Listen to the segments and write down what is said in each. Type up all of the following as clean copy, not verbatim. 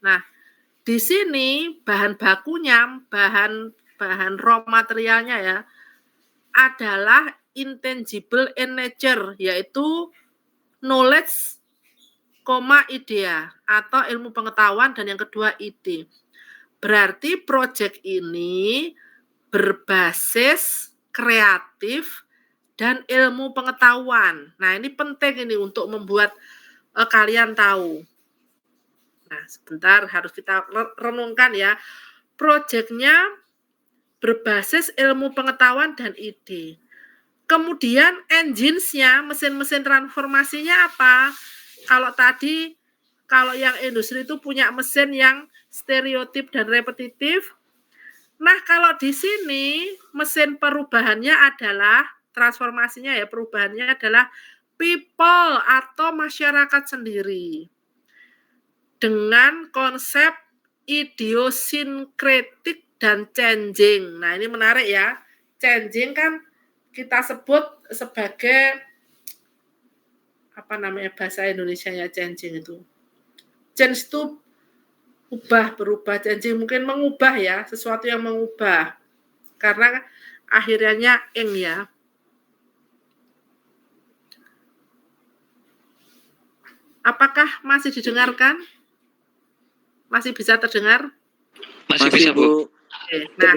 Nah, di sini bahan bakunya, bahan raw materialnya ya, adalah intangible in nature, yaitu knowledge, idea atau ilmu pengetahuan, dan yang kedua ide. Berarti proyek ini berbasis kreatif dan ilmu pengetahuan. Nah, ini penting ini untuk membuat kalian tahu. Nah, sebentar harus kita renungkan ya. Proyeknya berbasis ilmu pengetahuan dan ide. Kemudian engines-nya, mesin-mesin transformasinya apa? Kalau yang industri itu punya mesin yang stereotip dan repetitif. Nah, kalau di sini mesin perubahannya adalah transformasinya ya, perubahannya adalah people atau masyarakat sendiri. Dengan konsep idiosinkretik dan changing. Nah, ini menarik ya. Changing kan kita sebut sebagai apa namanya bahasa Indonesianya changing itu. Change itu berubah, changing mungkin mengubah ya, sesuatu yang mengubah. Karena akhirnya ing ya. Apakah masih didengarkan? Masih bisa terdengar? Masih bisa, Bu. Oke, nah,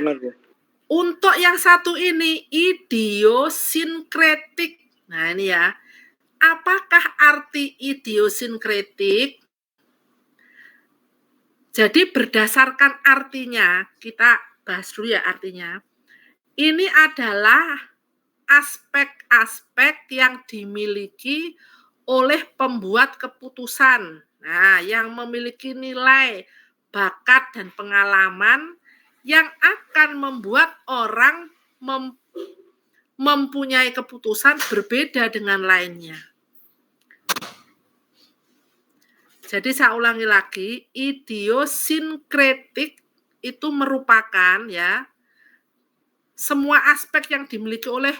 untuk yang satu ini idiosinkretik. Nah, ini ya. Apakah arti idiosinkretik? Jadi berdasarkan artinya, kita bahas dulu ya artinya. Ini adalah aspek-aspek yang dimiliki oleh pembuat keputusan. Nah, yang memiliki nilai, bakat, dan pengalaman yang akan membuat orang mempunyai keputusan berbeda dengan lainnya. Jadi saya ulangi lagi, idiosinkretik itu merupakan ya semua aspek yang dimiliki oleh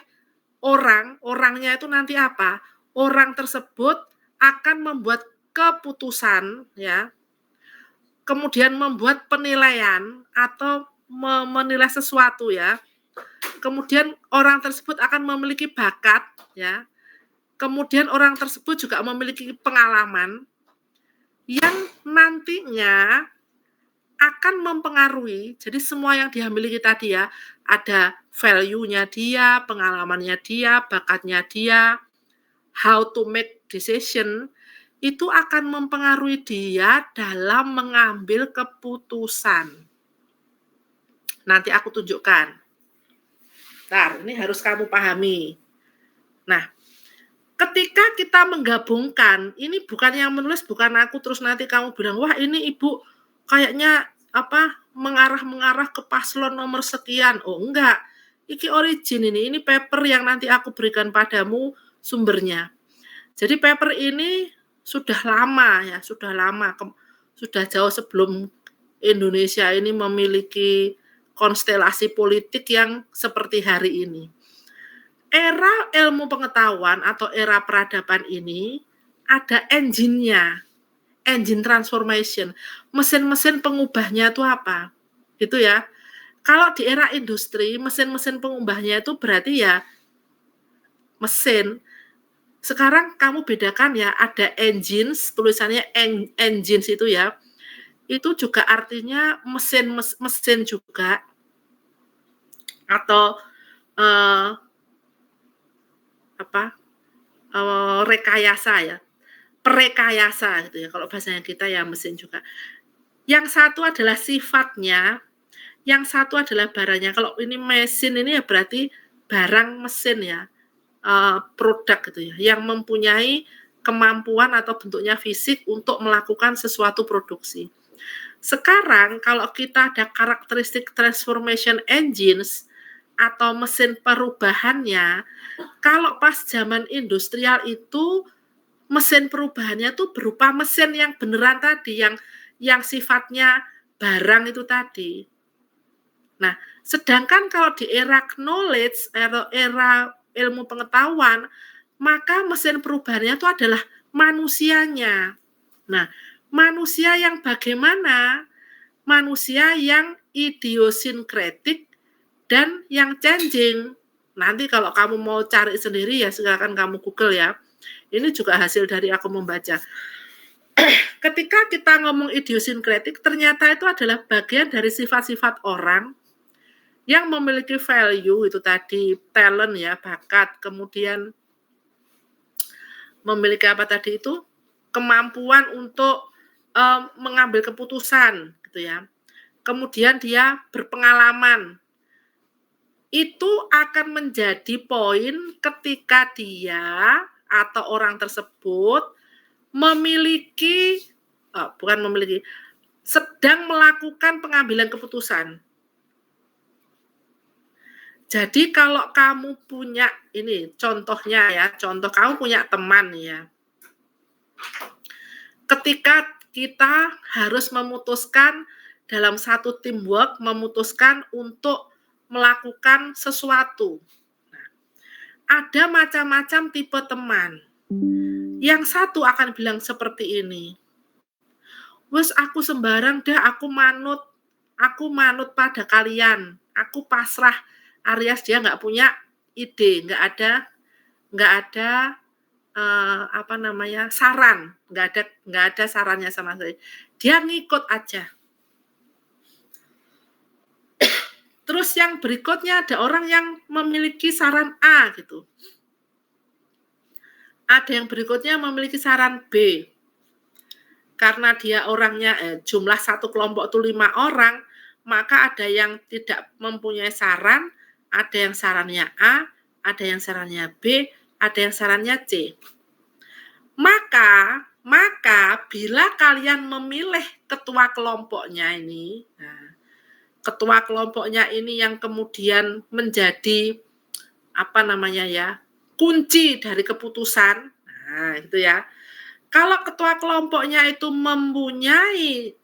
orangnya itu nanti apa? Orang tersebut akan membuat keputusan ya. Kemudian membuat penilaian atau menilai sesuatu ya. Kemudian orang tersebut akan memiliki bakat ya. Kemudian orang tersebut juga memiliki pengalaman yang nantinya akan mempengaruhi. Jadi semua yang dia miliki tadi ya, ada value-nya dia, pengalamannya dia, bakatnya dia, how to make decision, itu akan mempengaruhi dia dalam mengambil keputusan. Nanti aku tunjukkan. Bentar, ini harus kamu pahami. Nah, ketika kita menggabungkan, ini bukan yang menulis, bukan aku, terus nanti kamu bilang, wah ini ibu kayaknya mengarah ke paslon nomor sekian. Oh enggak, ini origin ini paper yang nanti aku berikan padamu sumbernya. Jadi paper ini sudah lama ya, sudah jauh sebelum Indonesia ini memiliki konstelasi politik yang seperti hari ini. Era ilmu pengetahuan atau era peradaban ini ada engine-nya, engine transformation. Mesin-mesin pengubahnya itu apa? Gitu ya. Kalau di era industri, mesin-mesin pengubahnya itu berarti ya mesin. Sekarang kamu bedakan ya, ada engines, tulisannya engines itu ya. Itu juga artinya mesin juga. Atau rekayasa ya, perekayasa gitu ya, kalau bahasanya kita ya mesin juga. Yang satu adalah sifatnya, yang satu adalah barangnya. Kalau ini mesin ini ya berarti barang mesin ya, produk gitu ya, yang mempunyai kemampuan atau bentuknya fisik untuk melakukan sesuatu produksi. Sekarang kalau kita ada karakteristik transformation engines atau mesin perubahannya, kalau pas zaman industrial itu mesin perubahannya tuh berupa mesin yang beneran tadi, yang sifatnya barang itu tadi. Nah, sedangkan kalau di era knowledge, era ilmu pengetahuan, maka mesin perubahannya itu adalah manusianya. Nah, Manusia yang bagaimana? Manusia yang idiosinkretik dan yang changing. Nanti kalau kamu mau cari sendiri ya silakan kamu Google ya. Ini juga hasil dari aku membaca. Ketika kita ngomong idiosinkretik, ternyata itu adalah bagian dari sifat-sifat orang yang memiliki value itu tadi, talent ya, bakat, kemudian memiliki apa tadi itu? Kemampuan untuk mengambil keputusan gitu ya. Kemudian dia berpengalaman. Itu akan menjadi poin ketika dia atau orang tersebut sedang melakukan pengambilan keputusan. Jadi kalau kamu punya, ini contohnya ya, contoh kamu punya teman ya. Ketika kita harus memutuskan dalam satu teamwork, memutuskan untuk melakukan sesuatu. Nah, ada macam-macam tipe teman. Yang satu akan bilang seperti ini, wes aku sembarang dah, aku manut pada kalian, aku pasrah, alias dia nggak punya ide, nggak ada saran, nggak ada sarannya sama sekali, dia ngikut aja. Terus yang berikutnya ada orang yang memiliki saran A gitu. Ada yang berikutnya memiliki saran B. Karena dia orangnya jumlah satu kelompok itu 5 orang, maka ada yang tidak mempunyai saran, ada yang sarannya A, ada yang sarannya B, ada yang sarannya C. Maka bila kalian memilih ketua kelompoknya ini, ketua kelompoknya ini yang kemudian menjadi kunci dari keputusan. Nah, itu ya. Kalau ketua kelompoknya itu mempunyai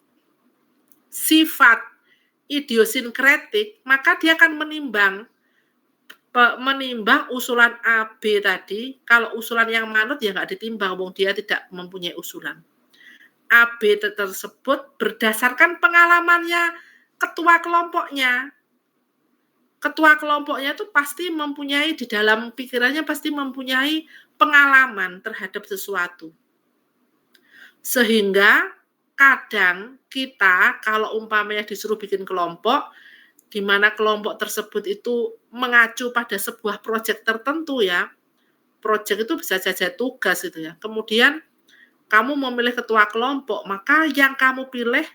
sifat idiosinkretik, maka dia akan menimbang usulan A, B tadi. Kalau usulan yang manut ya nggak ditimbang, wong dia tidak mempunyai usulan. A, B tersebut berdasarkan pengalamannya ketua kelompoknya. Ketua kelompoknya itu pasti mempunyai, di dalam pikirannya pasti mempunyai pengalaman terhadap sesuatu. Sehingga kadang kita kalau umpamanya disuruh bikin kelompok, di mana kelompok tersebut itu mengacu pada sebuah proyek tertentu ya, proyek itu bisa saja tugas gitu ya. Kemudian kamu memilih ketua kelompok, maka yang kamu pilih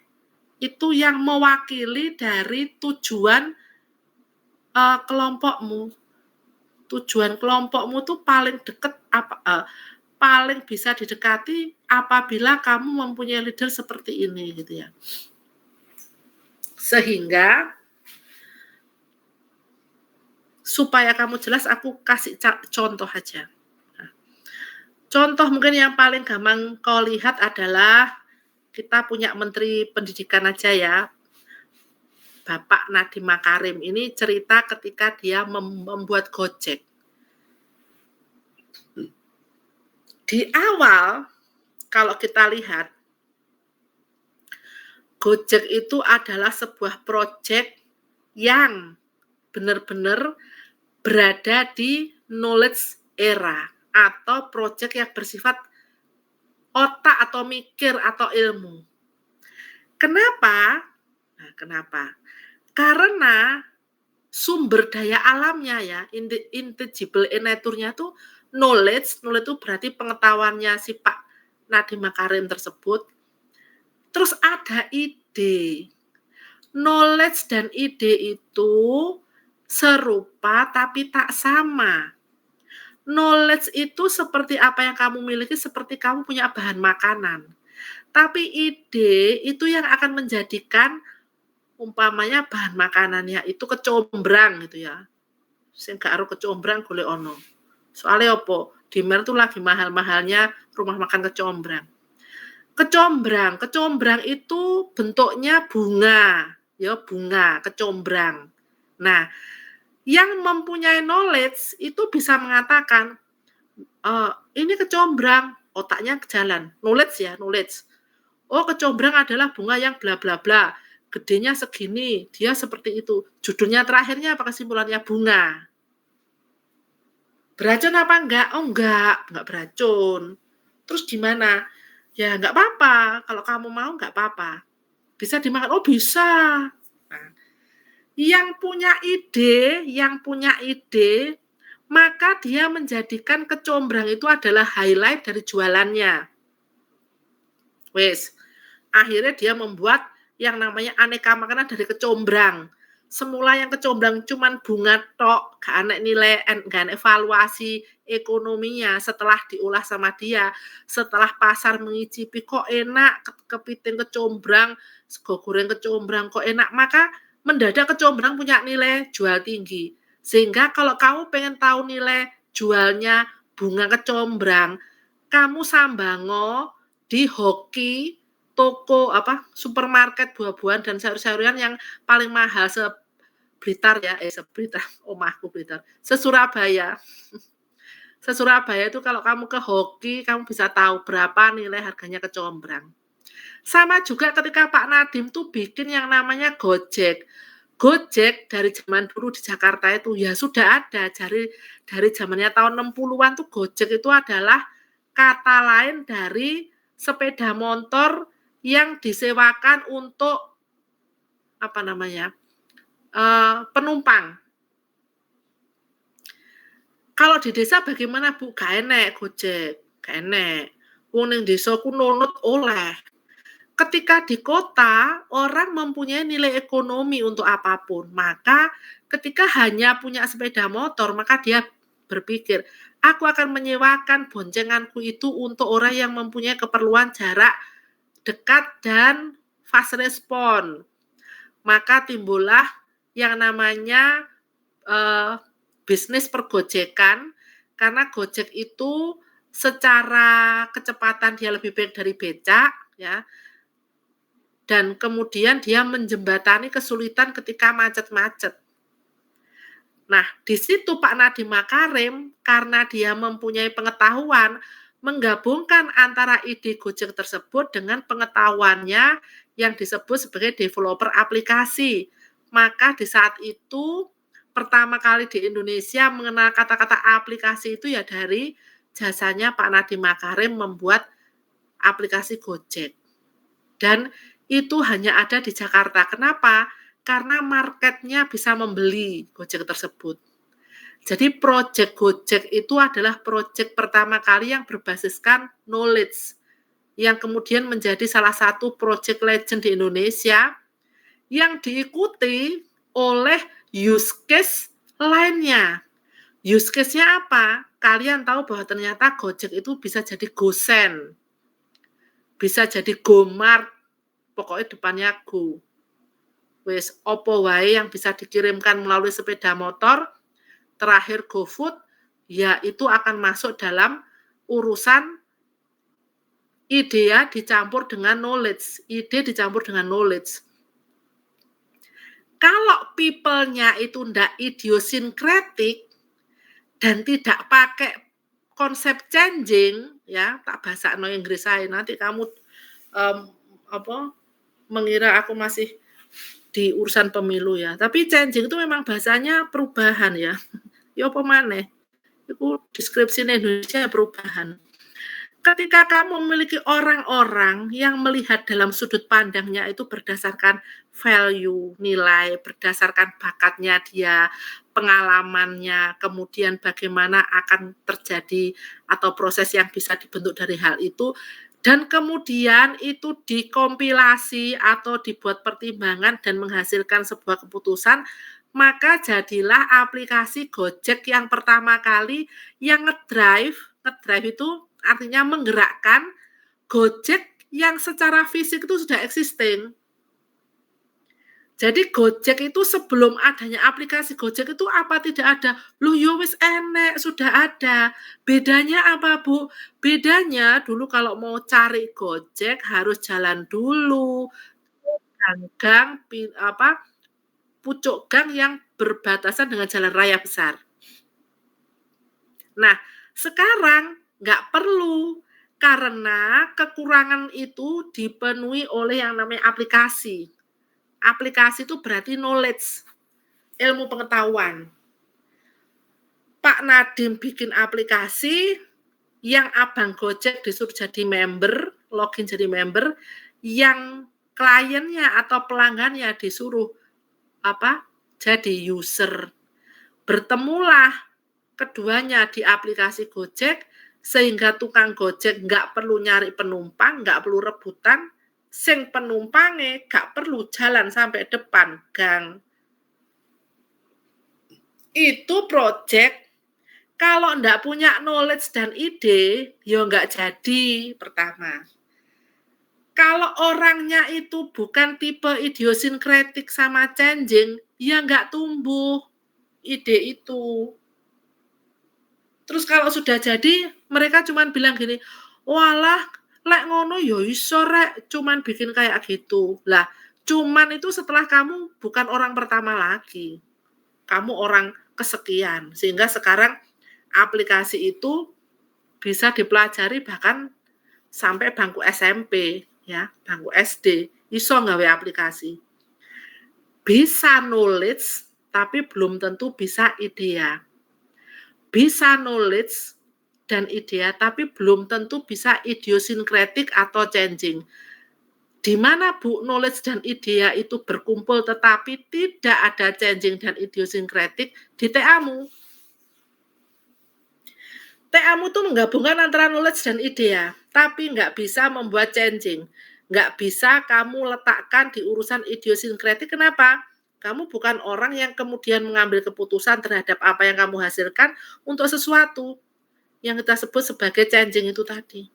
itu yang mewakili dari tujuan kelompokmu. Tujuan kelompokmu tuh paling dekat paling bisa didekati apabila kamu mempunyai leader seperti ini gitu ya. Sehingga supaya kamu jelas aku kasih contoh aja. Nah, contoh mungkin yang paling gampang kau lihat adalah kita punya Menteri Pendidikan aja ya. Bapak Nadiem Makarim ini cerita ketika dia membuat Gojek. Di awal, kalau kita lihat, Gojek itu adalah sebuah proyek yang benar-benar berada di knowledge era atau proyek yang bersifat otak atau mikir atau ilmu. Kenapa? Nah, kenapa? Karena sumber daya alamnya ya, intangible nature-nya tuh knowledge itu berarti pengetahuannya si Pak Nadiem Makarim tersebut. Terus ada ide. Knowledge dan ide itu serupa tapi tak sama. Knowledge itu seperti apa yang kamu miliki, seperti kamu punya bahan makanan. Tapi ide itu yang akan menjadikan umpamanya bahan makanannya itu kecombrang gitu ya. Sing gak aro kecombrang golek ono. Soalnya apa? Di Mer tuh lagi mahal-mahalnya rumah makan kecombrang. Kecombrang itu bentuknya bunga, ya bunga kecombrang. Nah, yang mempunyai knowledge itu bisa mengatakan, ini kecombrang, otaknya jalan. Knowledge. Oh, kecombrang adalah bunga yang bla bla bla. Gedenya segini, dia seperti itu. Judulnya terakhirnya apa kesimpulannya? Bunga. Beracun apa enggak? Oh, enggak beracun. Terus gimana? Ya enggak apa-apa. Kalau kamu mau enggak apa-apa. Bisa dimakan? Oh, bisa. Nah, yang punya ide, maka dia menjadikan kecombrang itu adalah highlight dari jualannya. Wes, akhirnya dia membuat yang namanya aneka makanan dari kecombrang. Semula yang kecombrang cuman bunga tok, gak ada nilai, gak ada evaluasi ekonominya setelah diolah sama dia, setelah pasar mengicipi kok enak, kepiting kecombrang, sego goreng kecombrang kok enak, maka mendadak kecombrang punya nilai jual tinggi. Sehingga kalau kamu pengen tahu nilai jualnya bunga kecombrang, kamu sambango di hoki toko supermarket buah-buahan dan sayur-sayuran yang paling mahal se-Blitar ya, se-Blitar, omahku Blitar, se-Surabaya. Se-Surabaya itu kalau kamu ke hoki, kamu bisa tahu berapa nilai harganya kecombrang. Sama juga ketika Pak Nadiem tuh bikin yang namanya Gojek. Gojek dari zaman dulu di Jakarta itu ya sudah ada, dari zamannya tahun 60-an tuh Gojek itu adalah kata lain dari sepeda motor yang disewakan untuk penumpang. Kalau di desa bagaimana Bu? Gak enek Gojek, gak enek. Wong ning desa ku nunut oleh. Ketika di kota, orang mempunyai nilai ekonomi untuk apapun. Maka ketika hanya punya sepeda motor, maka dia berpikir, aku akan menyewakan boncenganku itu untuk orang yang mempunyai keperluan jarak dekat dan fast respon. Maka timbullah yang namanya bisnis pergojekan, karena Gojek itu secara kecepatan dia lebih baik dari becak, ya, dan kemudian dia menjembatani kesulitan ketika macet-macet. Nah, di situ Pak Nadiem Makarim, karena dia mempunyai pengetahuan, menggabungkan antara ide Gojek tersebut dengan pengetahuannya yang disebut sebagai developer aplikasi. Maka di saat itu, pertama kali di Indonesia mengenal kata-kata aplikasi itu ya dari jasanya Pak Nadiem Makarim membuat aplikasi Gojek. Dan itu hanya ada di Jakarta. Kenapa? Karena marketnya bisa membeli Gojek tersebut. Jadi proyek Gojek itu adalah proyek pertama kali yang berbasiskan knowledge, yang kemudian menjadi salah satu proyek legend di Indonesia, yang diikuti oleh use case lainnya. Use case-nya apa? Kalian tahu bahwa ternyata Gojek itu bisa jadi GoSend, bisa jadi GoMart, pokoknya depannya Go. Wes opo wae yang bisa dikirimkan melalui sepeda motor, terakhir GoFood, ya itu akan masuk dalam urusan ide dicampur dengan knowledge, ide dicampur dengan knowledge. Kalau people-nya itu ndak idiosyncratic dan tidak pakai konsep changing, ya tak bahasa no Inggris saya, nanti kamu mengira aku masih di urusan pemilu ya. Tapi changing itu memang bahasanya perubahan ya. Ya apa maneh? Itu deskripsi Indonesia perubahan. Ketika kamu memiliki orang-orang yang melihat dalam sudut pandangnya itu berdasarkan value, nilai, berdasarkan bakatnya dia, pengalamannya, kemudian bagaimana akan terjadi atau proses yang bisa dibentuk dari hal itu, dan kemudian itu dikompilasi atau dibuat pertimbangan dan menghasilkan sebuah keputusan, maka jadilah aplikasi Gojek yang pertama kali yang ngedrive itu artinya menggerakkan Gojek yang secara fisik itu sudah existing. Jadi Gojek itu sebelum adanya aplikasi Gojek itu apa tidak ada? Loh yo wis enek, sudah ada. Bedanya apa, Bu? Bedanya dulu kalau mau cari Gojek harus jalan dulu gang pucuk gang yang berbatasan dengan jalan raya besar. Nah, sekarang nggak perlu. Karena kekurangan itu dipenuhi oleh yang namanya aplikasi. Aplikasi itu berarti knowledge, ilmu pengetahuan. Pak Nadiem bikin aplikasi, yang Abang Gojek disuruh jadi member, login jadi member, yang kliennya atau pelanggannya disuruh jadi user. Bertemulah keduanya di aplikasi Gojek, sehingga tukang Gojek nggak perlu nyari penumpang, nggak perlu rebutan, sing penumpangnya nggak perlu jalan sampai depan gang. Itu project. Kalau nggak punya knowledge dan ide, ya nggak jadi pertama. Kalau orangnya itu bukan tipe idiosinkretik sama changing, ya nggak tumbuh ide itu. Terus kalau sudah jadi, mereka cuman bilang gini, walah, lek ngono ya iso rek, cuman bikin kayak gitu. Lah, cuman itu setelah kamu bukan orang pertama lagi. Kamu orang kesekian. Sehingga sekarang aplikasi itu bisa dipelajari bahkan sampai bangku SMP, ya, bangku SD, iso nggawe aplikasi. Bisa knowledge, tapi belum tentu bisa idea. Bisa knowledge dan idea, tapi belum tentu bisa idiosinkretik atau changing. Di mana Bu knowledge dan idea itu berkumpul tetapi tidak ada changing dan idiosinkretik di TA-mu. TA-mu itu menggabungkan antara knowledge dan idea, tapi nggak bisa membuat changing. Nggak bisa kamu letakkan di urusan idiosinkretik. Kenapa? Kamu bukan orang yang kemudian mengambil keputusan terhadap apa yang kamu hasilkan untuk sesuatu yang kita sebut sebagai changing itu tadi.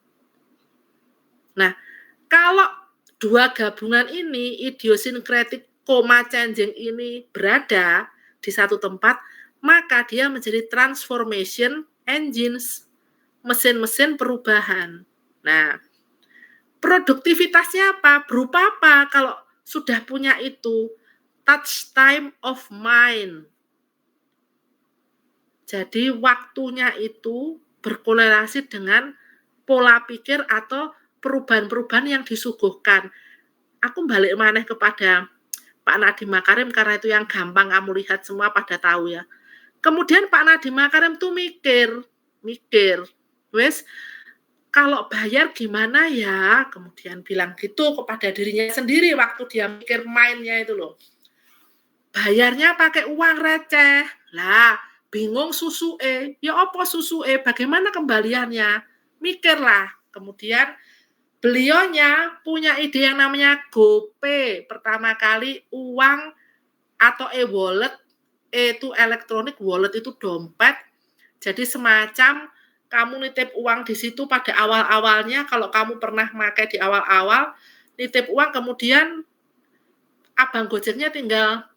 Nah, kalau dua gabungan ini, idiosinkretik, changing ini berada di satu tempat, maka dia menjadi transformation engines, mesin-mesin perubahan. Nah, produktivitasnya apa? Berupa apa kalau sudah punya itu? Touch time of mind. Jadi waktunya itu berkorelasi dengan pola pikir atau perubahan-perubahan yang disuguhkan. Aku balik maneh kepada Pak Nadiem Makarim karena itu yang gampang kamu lihat semua pada tahu ya. Kemudian Pak Nadiem Makarim tuh mikir, wes kalau bayar gimana ya? Kemudian bilang gitu kepada dirinya sendiri waktu dia mikir mainnya itu loh. Bayarnya pakai uang receh. Lah, bingung susue. Ya apa susue? Bagaimana kembaliannya? Mikirlah. Kemudian beliaunya punya ide yang namanya GoPay. Pertama kali uang atau e-wallet, itu elektronik, wallet itu dompet. Jadi semacam kamu nitip uang di situ pada awal-awalnya, kalau kamu pernah pakai di awal-awal, nitip uang kemudian Abang Gojeknya tinggal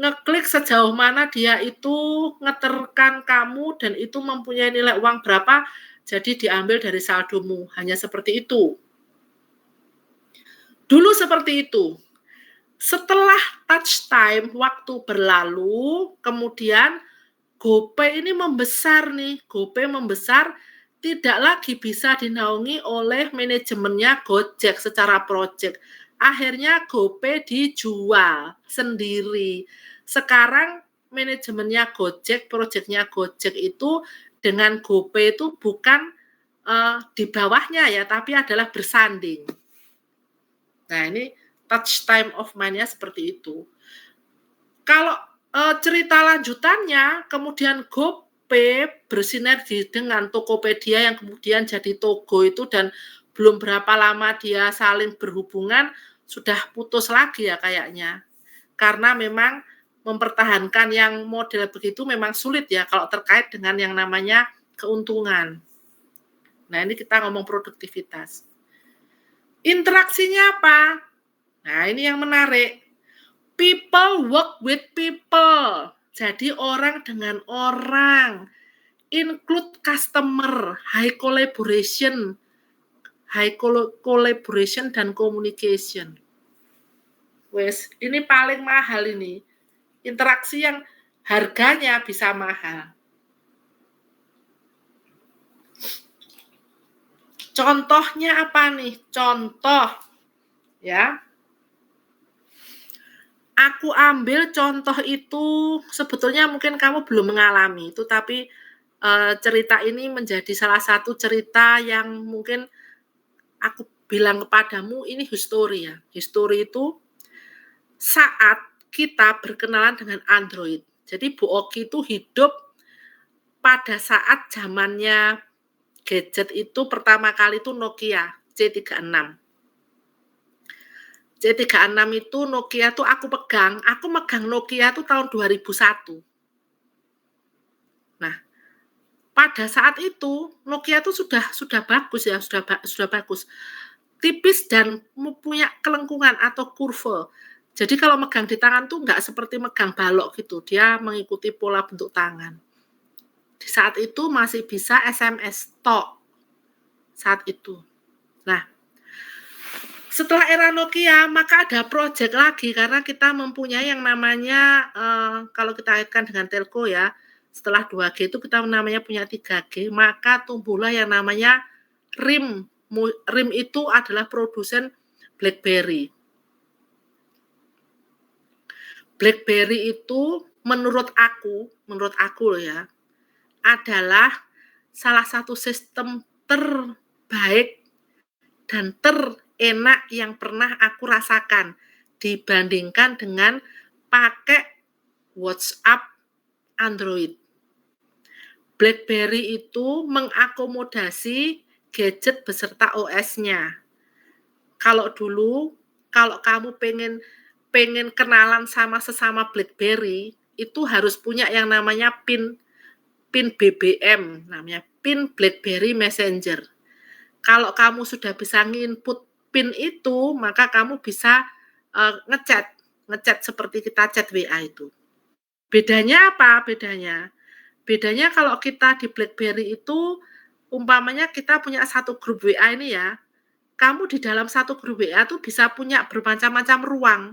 ngeklik sejauh mana dia itu ngeterkan kamu dan itu mempunyai nilai uang berapa, jadi diambil dari saldomu. Hanya seperti itu. Dulu seperti itu. Setelah touch time, waktu berlalu, kemudian GoPay ini membesar nih. GoPay membesar, tidak lagi bisa dinaungi oleh manajemennya Gojek secara project. Akhirnya GoPay dijual sendiri. Sekarang manajemennya Gojek, projectnya Gojek itu dengan GoPay itu bukan di bawahnya ya, tapi adalah bersanding. Nah, ini touch time of mind-nya seperti itu. Kalau cerita lanjutannya, kemudian GoPay bersinergi dengan Tokopedia yang kemudian jadi Togo itu, dan belum berapa lama dia saling berhubungan, sudah putus lagi ya kayaknya. Karena memang mempertahankan yang model begitu memang sulit ya kalau terkait dengan yang namanya keuntungan. Nah, ini kita ngomong produktivitas. Interaksinya apa? Nah, ini yang menarik. People work with people. Jadi orang dengan orang. Include customer, high collaboration dan communication. Wes, ini paling mahal ini. Interaksi yang harganya bisa mahal. Contohnya apa nih? Contoh, ya. Aku ambil contoh itu, sebetulnya mungkin kamu belum mengalami itu, tapi cerita ini menjadi salah satu cerita yang mungkin aku bilang kepadamu, ini history ya. History itu saat kita berkenalan dengan Android. Jadi Bu Oki itu hidup pada saat zamannya gadget itu pertama kali itu Nokia C36. C36 itu Nokia tuh aku megang Nokia tuh tahun 2001. Nah, pada saat itu Nokia tuh sudah bagus ya, sudah bagus. Tipis dan punya kelengkungan atau kurve. Jadi kalau megang di tangan tuh nggak seperti megang balok gitu, dia mengikuti pola bentuk tangan. Di saat itu masih bisa SMS tok. Saat itu. Nah, setelah era Nokia, maka ada project lagi karena kita mempunyai yang namanya, kalau kita kaitkan dengan telco ya, setelah 2G itu kita namanya punya 3G, maka tumbuhlah yang namanya RIM. RIM itu adalah produsen BlackBerry. BlackBerry itu menurut aku loh ya, adalah salah satu sistem terbaik dan terenak yang pernah aku rasakan dibandingkan dengan pakai WhatsApp Android. BlackBerry itu mengakomodasi gadget beserta OS-nya. Kalau dulu, kalau kamu pengen kenalan sama sesama BlackBerry, itu harus punya yang namanya PIN BBM, namanya PIN BlackBerry Messenger. Kalau kamu sudah bisa nginput PIN itu, maka kamu bisa ngechat seperti kita chat WA itu. Bedanya apa? Bedanya kalau kita di BlackBerry itu, umpamanya kita punya satu grup WA ini ya, kamu di dalam satu grup WA tuh bisa punya bermacam-macam ruang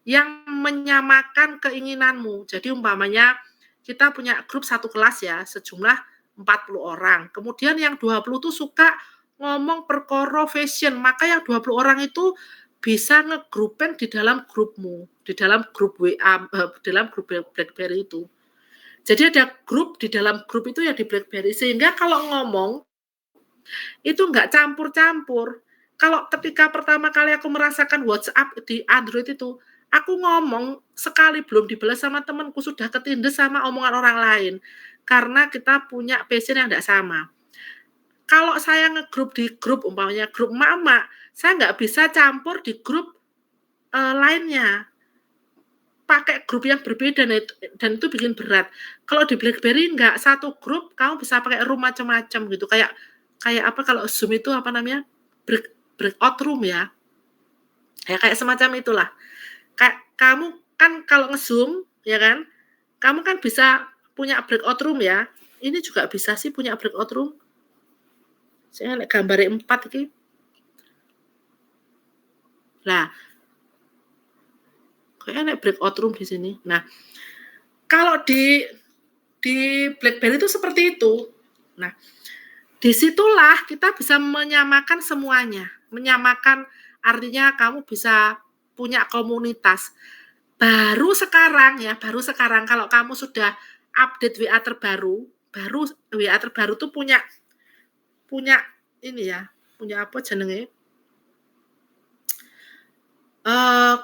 yang menyamakan keinginanmu. Jadi umpamanya kita punya grup satu kelas ya, sejumlah 40 orang. Kemudian yang 20 tuh suka ngomong perkara fashion, maka yang 20 orang itu bisa ngegrupin di dalam grupmu, di dalam grup WA, dalam grup BlackBerry itu. Jadi ada grup di dalam grup itu ya di BlackBerry, sehingga kalau ngomong itu nggak campur-campur. Kalau ketika pertama kali aku merasakan WhatsApp di Android itu, aku ngomong sekali belum dibalas sama temanku sudah ketindes sama omongan orang lain. Karena kita punya passion yang tidak sama. Kalau saya ngegrup di grup, umpamanya grup mama, saya nggak bisa campur di grup lainnya. Pakai grup yang berbeda dan itu bikin berat. Kalau di BlackBerry nggak, satu grup kamu bisa pakai room macam-macam gitu. Kayak apa kalau Zoom itu apa namanya? Breakout room ya. Kayak semacam itulah. Kayak kamu kan kalau nge-Zoom ya kan, kamu kan bisa punya breakout room ya. Ini juga bisa sih punya breakout room. Saya lihat gambarnya 4 ini. Nah, kayaknya ada breakout room di sini. Nah, kalau di BlackBerry itu seperti itu. Nah, disitulah kita bisa menyamakan semuanya. Menyamakan artinya kamu bisa punya komunitas. Baru sekarang kalau kamu sudah update WA terbaru, WA terbaru tuh punya ini ya, punya apa jenenge?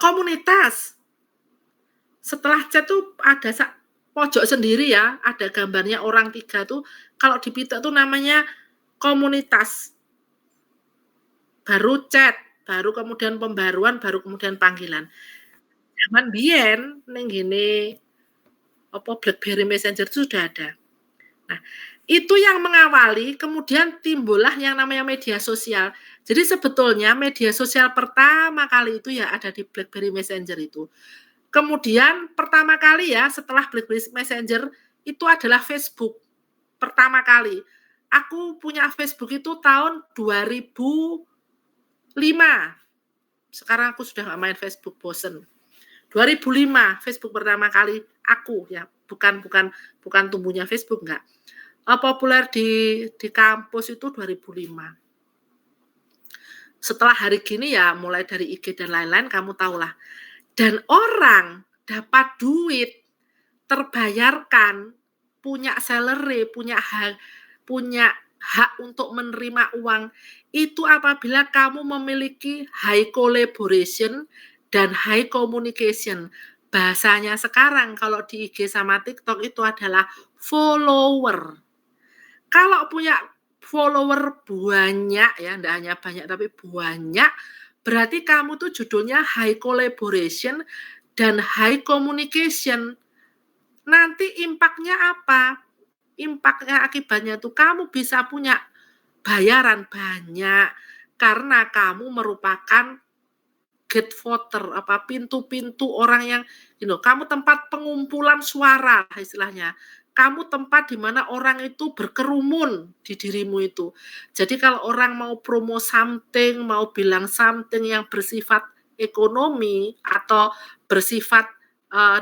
Komunitas. Setelah chat tuh ada pojok sendiri ya, ada gambarnya orang 3 tuh, kalau di pita tuh namanya komunitas. Baru chat, baru kemudian pembaruan, baru kemudian panggilan. Zaman biyen ning gini BlackBerry Messenger itu sudah ada. Nah, itu yang mengawali, kemudian timbullah yang namanya media sosial. Jadi sebetulnya media sosial pertama kali itu ya ada di BlackBerry Messenger itu. Kemudian pertama kali ya setelah BlackBerry Messenger itu adalah Facebook. Pertama kali. Aku punya Facebook itu tahun 2005. Sekarang aku sudah nggak main Facebook, bosen. 2005 Facebook pertama kali aku ya, bukan tumbuhnya Facebook, enggak. Populer di kampus itu 2005. setelah hari gini ya mulai dari IG dan lain-lain kamu tahulah. Dan orang dapat duit, terbayarkan, punya salary, punya hak untuk menerima uang, itu apabila kamu memiliki high collaboration dan high communication. Bahasanya sekarang kalau di IG sama TikTok itu adalah follower. Kalau punya follower banyak ya, enggak hanya banyak tapi banyak, berarti kamu tuh judulnya high collaboration dan high communication. Nanti impact-nya apa? Impact-nya akibatnya tuh kamu bisa punya bayaran banyak karena kamu merupakan gate voter, pintu-pintu orang yang kamu tempat pengumpulan suara istilahnya. Kamu tempat di mana orang itu berkerumun di dirimu itu. Jadi kalau orang mau promo something, mau bilang something yang bersifat ekonomi atau bersifat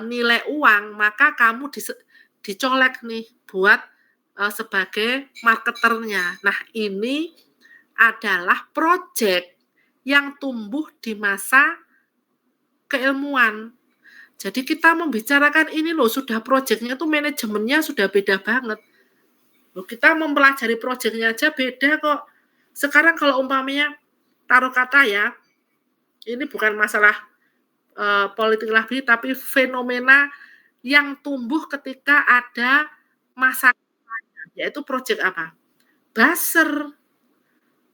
nilai uang, maka kamu dicolek nih buat sebagai marketernya. Nah, ini adalah proyek yang tumbuh di masa keilmuan. Jadi kita membicarakan ini loh, sudah proyeknya tuh manajemennya sudah beda banget. Loh, kita mempelajari proyeknya aja beda kok. Sekarang kalau umpamanya taruh kata ya, ini bukan masalah politik lagi, tapi fenomena yang tumbuh ketika ada masa yaitu proyek apa? Buzzer.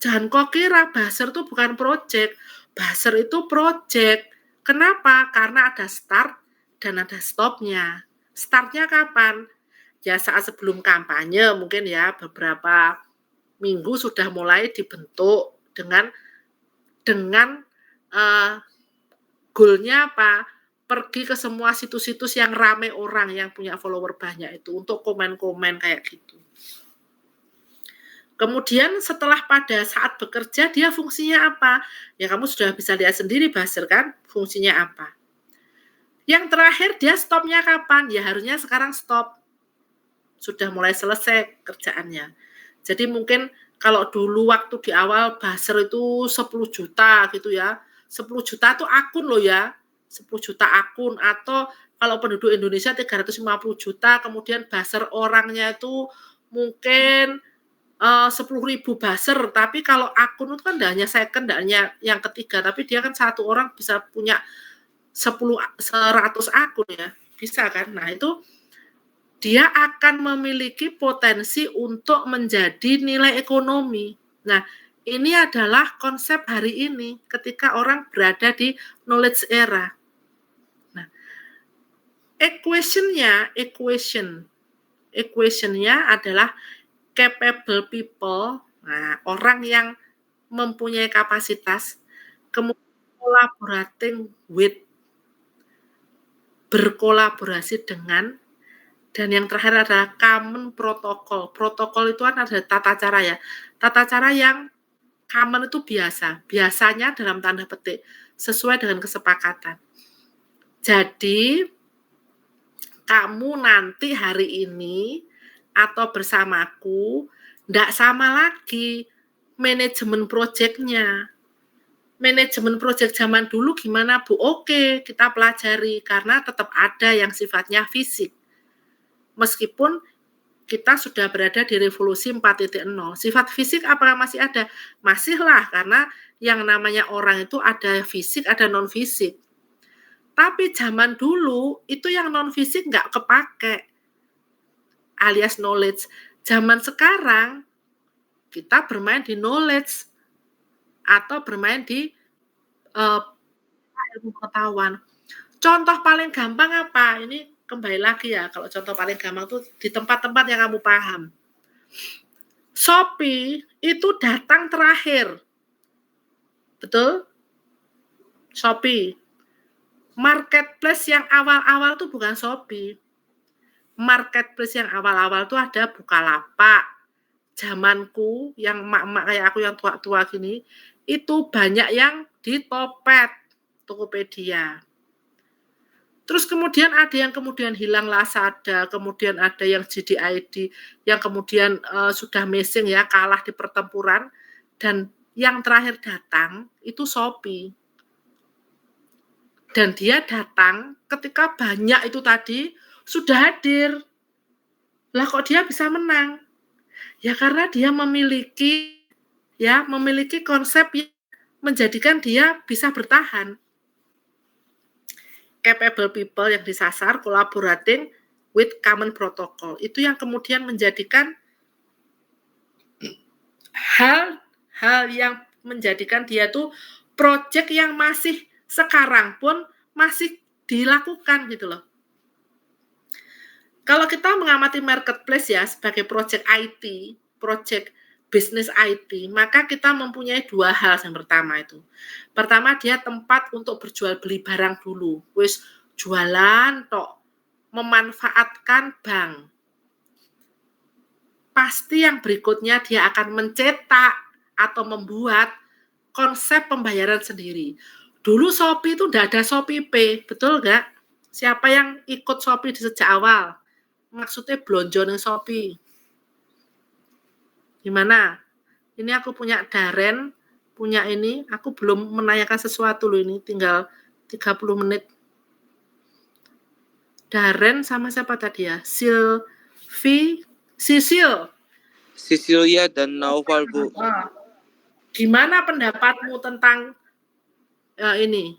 Jangan kok kira buzzer itu bukan proyek. Buzzer itu proyek. Kenapa? Karena ada start dan ada stopnya. Startnya kapan? Ya saat sebelum kampanye mungkin ya beberapa minggu sudah mulai dibentuk dengan goalnya apa? Pergi ke semua situs-situs yang rame orang yang punya follower banyak itu untuk komen-komen kayak gitu. Kemudian setelah pada saat bekerja dia fungsinya apa? Ya kamu sudah bisa lihat sendiri buzzer kan fungsinya apa. Yang terakhir dia stopnya kapan? Ya harusnya sekarang stop. Sudah mulai selesai kerjaannya. Jadi mungkin kalau dulu waktu di awal buzzer itu 10 juta gitu ya. 10 juta itu akun loh ya. 10 juta akun atau kalau penduduk Indonesia 350 juta, kemudian buzzer orangnya itu mungkin 10.000 buzzer, tapi kalau akun itu kan tidak hanya second, tidak hanya yang ketiga, tapi dia kan satu orang bisa punya 100 akun ya, bisa kan? Nah itu dia akan memiliki potensi untuk menjadi nilai ekonomi. Nah ini anya konsep hari ini ketika orang berada di knowledge era. Nah equation-nya adalah capable people, nah orang yang mempunyai kapasitas, kemudian collaborating with, berkolaborasi dengan, dan yang terakhir adalah common protocol. Protokol itu kan ada tata cara ya, tata cara yang common itu biasanya dalam tanda petik, sesuai dengan kesepakatan. Jadi, kamu nanti hari ini atau bersamaku, tidak sama lagi manajemen proyeknya. Manajemen proyek zaman dulu gimana Bu? Oke, kita pelajari karena tetap ada yang sifatnya fisik. Meskipun kita sudah berada di revolusi 4.0. Sifat fisik apakah masih ada? Masihlah, karena yang namanya orang itu ada fisik, ada non-fisik. Tapi zaman dulu itu yang non-fisik nggak kepake, alias knowledge. Zaman sekarang kita bermain di knowledge atau bermain di ilmu pengetahuan. Contoh paling gampang apa? Ini kembali lagi ya, kalau contoh paling gampang tuh di tempat-tempat yang kamu paham. Shopee itu datang terakhir. Betul? Shopee. Marketplace yang awal-awal tuh bukan Shopee. Marketplace yang awal-awal tuh ada Bukalapak. Zamanku yang emak-emak kayak aku yang tua-tua gini, itu banyak yang di Topet, Tokopedia. Terus kemudian ada yang kemudian hilang Lazada, kemudian ada yang JDID, yang kemudian sudah missing ya, kalah di pertempuran, dan yang terakhir datang itu Shopee. Dan dia datang ketika banyak itu tadi sudah hadir. Lah kok dia bisa menang? Ya karena dia memiliki konsep yang menjadikan dia bisa bertahan. Capable people yang disasar, collaborating with common protocol. Itu yang kemudian menjadikan hal yang menjadikan dia tuh project yang masih sekarang pun masih dilakukan gitu loh. Kalau kita mengamati marketplace ya sebagai project IT, project bisnis IT, maka kita mempunyai dua hal. Yang pertama dia tempat untuk berjual beli barang dulu, wis jualan tok, memanfaatkan bank. Pasti yang berikutnya dia akan mencetak atau membuat konsep pembayaran sendiri. Dulu Shopee itu tidak ada Shopee Pay, betul nggak? Siapa yang ikut Shopee di sejak awal? Maksudnya belanja ning Shopee. Gimana? Ini aku punya Daren, punya ini, aku belum menanyakan sesuatu loh ini, tinggal 30 menit. Daren sama siapa tadi ya? Cecilia dan Naufal, Bu. Gimana pendapatmu tentang ini?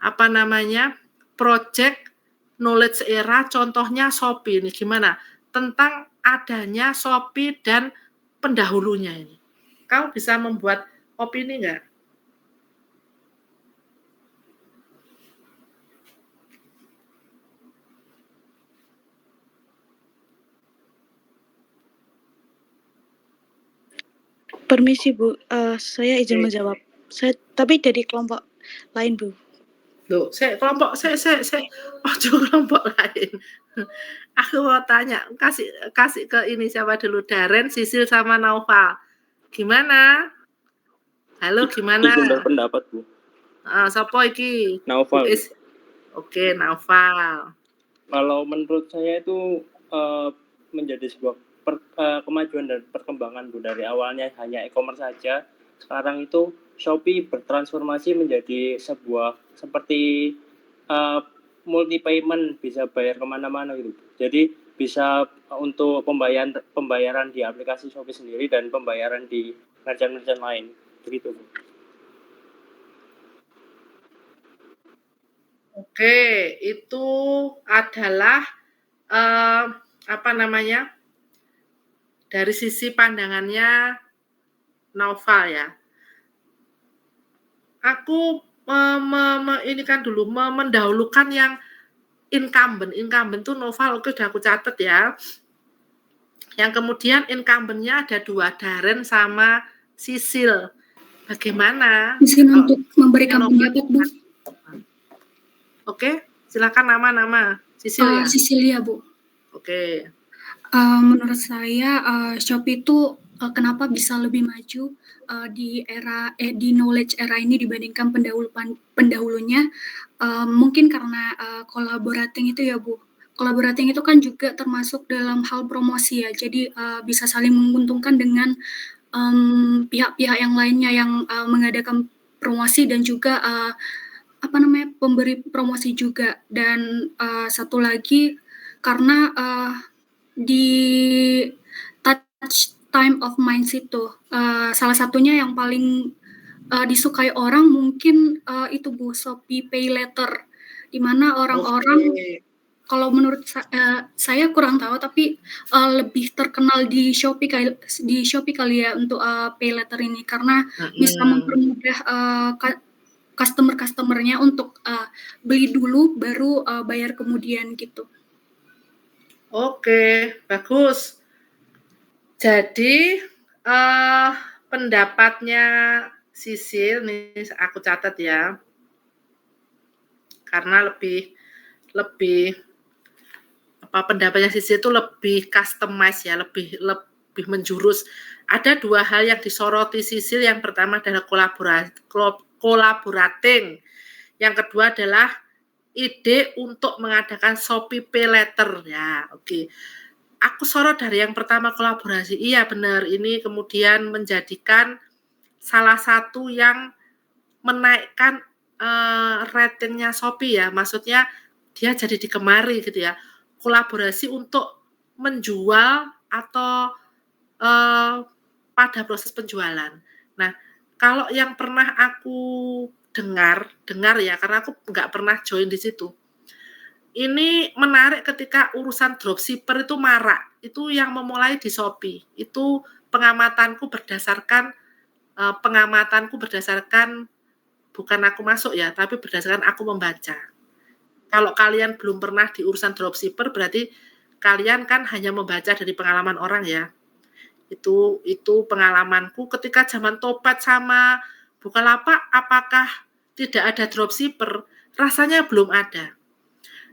Apa namanya? Project Knowledge Era, contohnya Shopee ini gimana? Tentang adanya Shopee dan pendahulunya ini. Kau bisa membuat opini nggak? Permisi Bu, saya izin menjawab. Tapi dari kelompok lain Bu. Loh, kelompok lain. Aku mau tanya, kasih ke ini siapa dulu, Daren, Sisil sama Naufal. Gimana? Halo, gimana? Izin berpendapat, Bu. Sopo iki? Naufal. Oke, Naufal. Kalau menurut saya itu menjadi sebuah kemajuan dan perkembangan, Bu. Dari awalnya hanya e-commerce saja, sekarang itu Shopee bertransformasi menjadi sebuah seperti multi payment, bisa bayar kemana-mana gitu. Jadi bisa untuk pembayaran di aplikasi Shopee sendiri dan pembayaran di merchant-merchant lain, begitu, Bu. Oke, itu adalah dari sisi pandangannya Naufal ya. Aku ini kan dulu mendahulukan yang incumbent tuh Naufal, oke udah aku catat ya. Yang kemudian incumbentnya ada dua, Daren sama Sisil. Bagaimana? Izin untuk memberikan pendapat Bu. Oke, silakan nama Sisil ya. Cecilia Bu. Oke. Menurut saya Shopee itu kenapa bisa lebih maju di knowledge era ini dibandingkan pendahulunya, mungkin karena collaborating itu ya Bu. Collaborating itu kan juga termasuk dalam hal promosi ya, jadi bisa saling menguntungkan dengan pihak-pihak yang lainnya yang mengadakan promosi dan juga pemberi promosi juga. Dan satu lagi karena di touch time of mind itu salah satunya yang paling disukai orang mungkin itu Bu, Shopee Pay Later, di mana orang-orang kalau menurut saya kurang tahu, tapi lebih terkenal di Shopee kali ya untuk Pay Later ini, karena bisa mempermudah customer-nya untuk beli dulu baru bayar kemudian gitu. Oke, bagus. Jadi pendapatnya Sisil nih aku catat ya, karena lebih pendapatnya Sisil itu lebih customize ya, lebih menjurus. Ada dua hal yang disoroti Sisil. Yang pertama adalah collaborating. Yang kedua adalah ide untuk mengadakan Shopee Pay Later ya. Oke. Aku sorot dari yang pertama, kolaborasi. Iya benar, ini kemudian menjadikan salah satu yang menaikkan ratingnya Shopee ya, maksudnya dia jadi digemari gitu ya, kolaborasi untuk menjual atau pada proses penjualan. Nah, kalau yang pernah aku dengar ya, karena aku nggak pernah join di situ. Ini menarik ketika urusan dropshipper itu marak. Itu yang memulai di Shopee. Itu pengamatanku berdasarkan bukan aku masuk ya, tapi berdasarkan aku membaca. Kalau kalian belum pernah di urusan dropshipper, berarti kalian kan hanya membaca dari pengalaman orang ya. Itu pengalamanku ketika zaman Topat sama Bukalapak, apakah tidak ada dropshipper? Rasanya belum ada.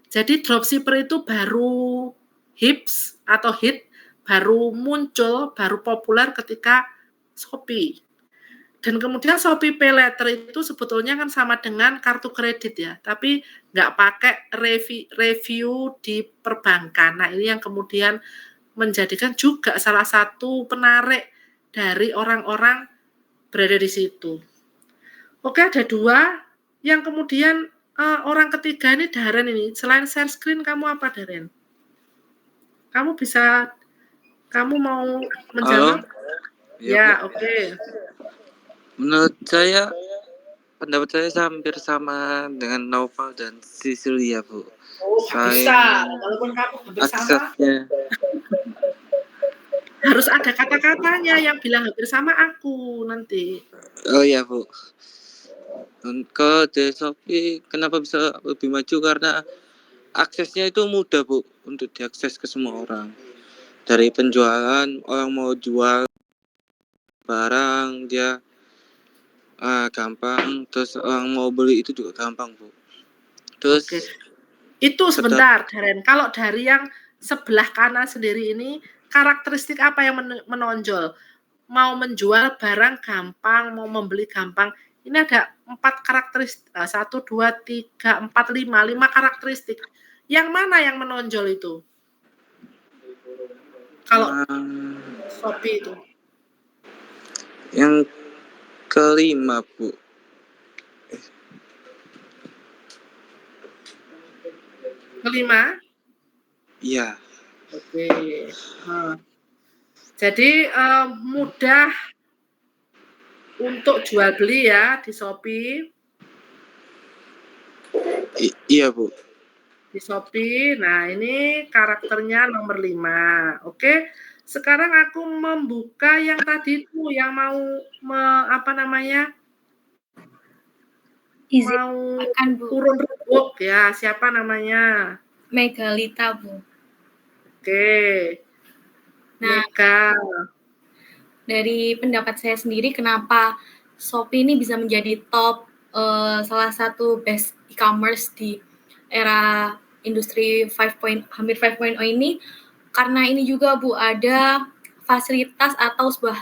Jadi dropshipper itu baru hits atau hit, baru muncul, baru populer ketika Shopee. Dan kemudian Shopee Pay Later itu sebetulnya kan sama dengan kartu kredit ya, tapi nggak pakai review di perbankan. Nah, ini yang kemudian menjadikan juga salah satu penarik dari orang-orang berada di situ. Oke, ada 2. Yang kemudian orang ketiga ini Darren ini. Selain share screen, kamu apa, Darren? Kamu mau menjawab? Ya, oke. Menurut saya, pendapat saya hampir sama dengan Naufal dan Cecilia, Bu. Bisa, walaupun kamu hampir sama. Harus ada kata-katanya yang bilang hampir sama aku nanti. Oh ya, Bu. Kalau di Shopee kenapa bisa lebih maju, karena aksesnya itu mudah, Bu, untuk diakses ke semua orang. Dari penjualan, orang mau jual barang dia gampang, terus orang mau beli itu juga gampang, Bu. Terus itu sebentar, Darren. Kalau dari yang sebelah kanan sendiri ini, karakteristik apa yang menonjol? Mau menjual barang gampang, mau membeli gampang. Ini ada 4 karakteristik, 1, 2, 3, 4, 5 karakteristik. Yang mana yang menonjol itu? Kalau Shopee itu. Yang kelima, Bu. Kelima? Iya. Oke. Jadi mudah untuk jual beli ya di Shopee. Iya, Bu. Di Shopee. Nah, ini karakternya nomor 5. Oke. Sekarang aku membuka yang tadi itu yang mau mau turun rebook ya. Siapa namanya? Megalita, Bu. Oke. Nah, dari pendapat saya sendiri, kenapa Shopee ini bisa menjadi top salah satu best e-commerce di era industri hampir 5.0 ini, karena ini juga, Bu, ada fasilitas atau sebuah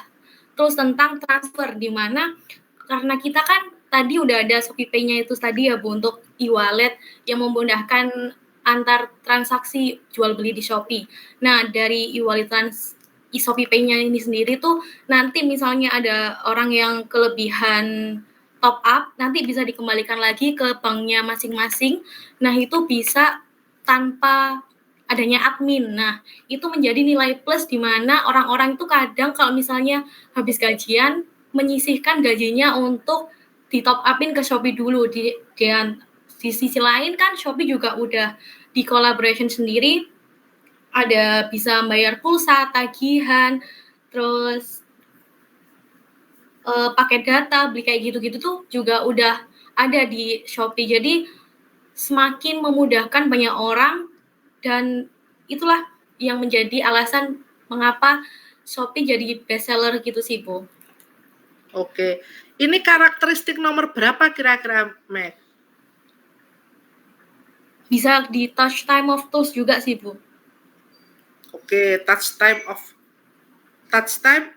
tools tentang transfer, di mana karena kita kan tadi udah ada Shopee Pay-nya itu tadi ya, Bu, untuk e-wallet yang memudahkan antar transaksi jual beli di Shopee. Nah, dari e-wallet Shopee Pay-nya ini sendiri tuh nanti misalnya ada orang yang kelebihan top up, nanti bisa dikembalikan lagi ke banknya masing-masing. Nah, itu bisa tanpa adanya admin. Nah, itu menjadi nilai plus di mana orang-orang itu kadang kalau misalnya habis gajian menyisihkan gajinya untuk di top upin ke Shopee dulu. Di sisi lain kan Shopee juga udah di collaboration sendiri, ada bisa bayar pulsa, tagihan, terus paket data, beli kayak gitu-gitu tuh juga udah ada di Shopee. Jadi semakin memudahkan banyak orang, dan itulah yang menjadi alasan mengapa Shopee jadi best seller gitu sih, Bu. Oke. Ini karakteristik nomor berapa kira-kira, Meg? Bisa di touch time of tools juga sih, Bu. Oke, touch time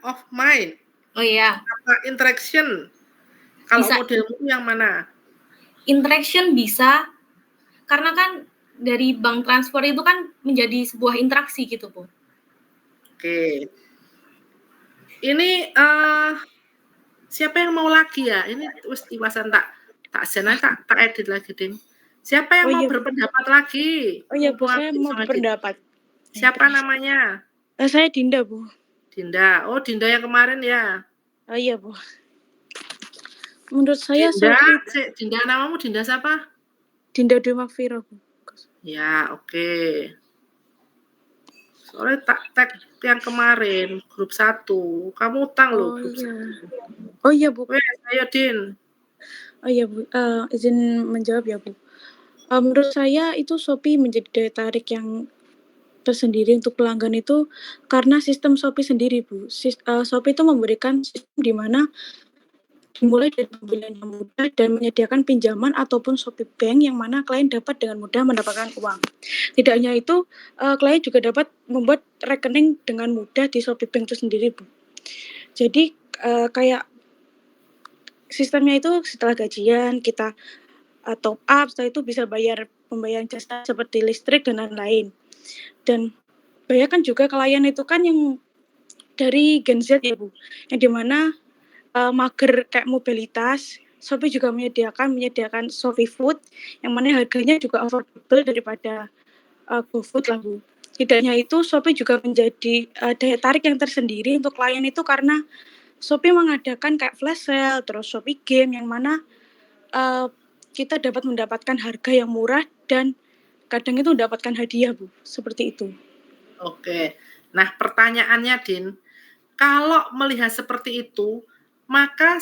of mind. Oh iya. Apa interaction? Kalau modelmu yang mana? Interaction bisa, karena kan dari bank transfer itu kan menjadi sebuah interaksi gitu, Bu. Oke. Ini Siapa yang mau lagi ya? Ini wis tiwasan tak sena tak edit lagi, Ding. Siapa yang Oh mau iya, Bu. berpendapat lagi? Oh iya, Bu, Mumpung saya aku mau bisa ngedit. berpendapat. Siapa namanya? Saya Dinda, Bu. Dinda. Oh, Dinda yang kemarin ya. Oh iya, Bu. Menurut saya Dinda, Shopee Dinda namamu Dinda siapa? Dinda Dwi Makfiro, Bu. Ya, oke. Soalnya tak tag yang kemarin grup 1. Kamu utang loh Oh grup iya. 1. Oh iya, Bu. Wes, ayo Din. Oh iya, Bu. Izin menjawab ya, Bu. Menurut saya itu Shopee menjadi daya tarik yang tersendiri untuk pelanggan itu karena sistem Shopee sendiri, Bu. Shopee itu memberikan sistem di mana dimulai dari pembelian yang mudah dan menyediakan pinjaman ataupun Shopee Bank yang mana klien dapat dengan mudah mendapatkan uang. Tidak hanya itu, klien juga dapat membuat rekening dengan mudah di Shopee Bank itu sendiri, Bu. Jadi, kayak sistemnya itu setelah gajian kita top up, setelah itu bisa bayar pembayaran jasa seperti listrik dan lain-lain. Dan banyak kan juga klien itu kan yang dari Gen Z ya, Bu, yang dimana mager kayak mobilitas. Shopee juga menyediakan Shopee Food yang mana harganya juga affordable daripada GoFood lah, Bu. Tidak hanya itu, Shopee juga menjadi daya tarik yang tersendiri untuk klien itu karena Shopee mengadakan kayak flash sale, terus Shopee Game yang mana kita dapat mendapatkan harga yang murah dan kadang itu mendapatkan hadiah, Bu. Seperti itu. Oke. Nah, pertanyaannya Din, kalau melihat seperti itu, maka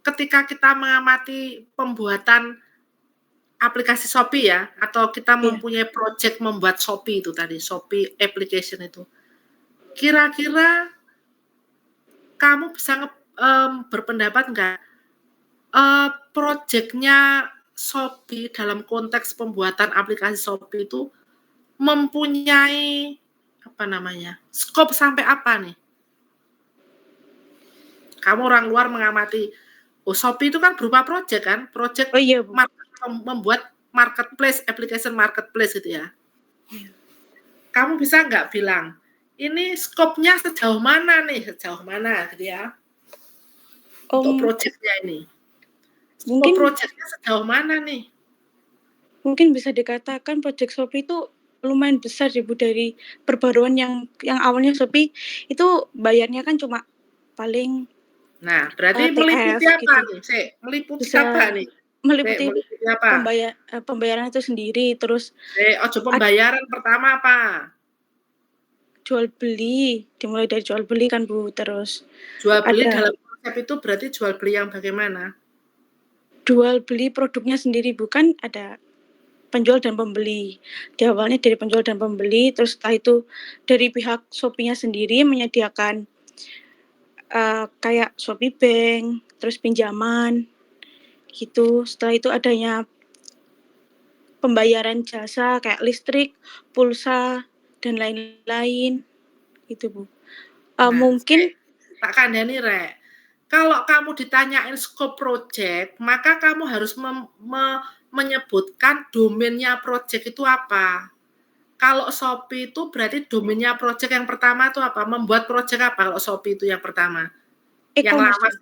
ketika kita mengamati pembuatan aplikasi Shopee ya, atau kita mempunyai project membuat Shopee itu tadi, Shopee application itu, kira-kira kamu bisa berpendapat nggak project-nya Shopee dalam konteks pembuatan aplikasi Shopee itu mempunyai skop sampai apa nih? Kamu orang luar mengamati, Shopee itu kan berupa project kan, project membuat marketplace, application marketplace gitu ya. Kamu bisa nggak bilang, ini skopnya sejauh mana gitu ya, untuk project-nya ini. Mungkin project-nya sejauh mana nih? Mungkin bisa dikatakan project Shopee itu lumayan besar sih, Bu, dari perbaruan yang awalnya Shopee itu bayarnya kan cuma paling berarti meliputi apa gitu. nih? Meliputi bisa apa nih? Meliputi apa? Pembayaran itu sendiri, terus pembayaran pertama apa? Jual beli, dimulai dari jual beli kan, Bu, terus jual beli dalam konsep itu berarti jual beli yang bagaimana? Jual beli produknya sendiri, bukan ada penjual dan pembeli. Di awalnya dari penjual dan pembeli, terus setelah itu dari pihak Shopee-nya sendiri menyediakan kayak Shopee Bank, terus pinjaman, gitu. Setelah itu adanya pembayaran jasa kayak listrik, pulsa, dan lain-lain, gitu, Bu. Mungkin tak kandani, Rek. Kalau kamu ditanyain scope project, maka kamu harus menyebutkan domainnya project itu apa. Kalau Shopee itu berarti domainnya project yang pertama itu apa? Membuat project apa kalau Shopee itu yang pertama? Yang lawas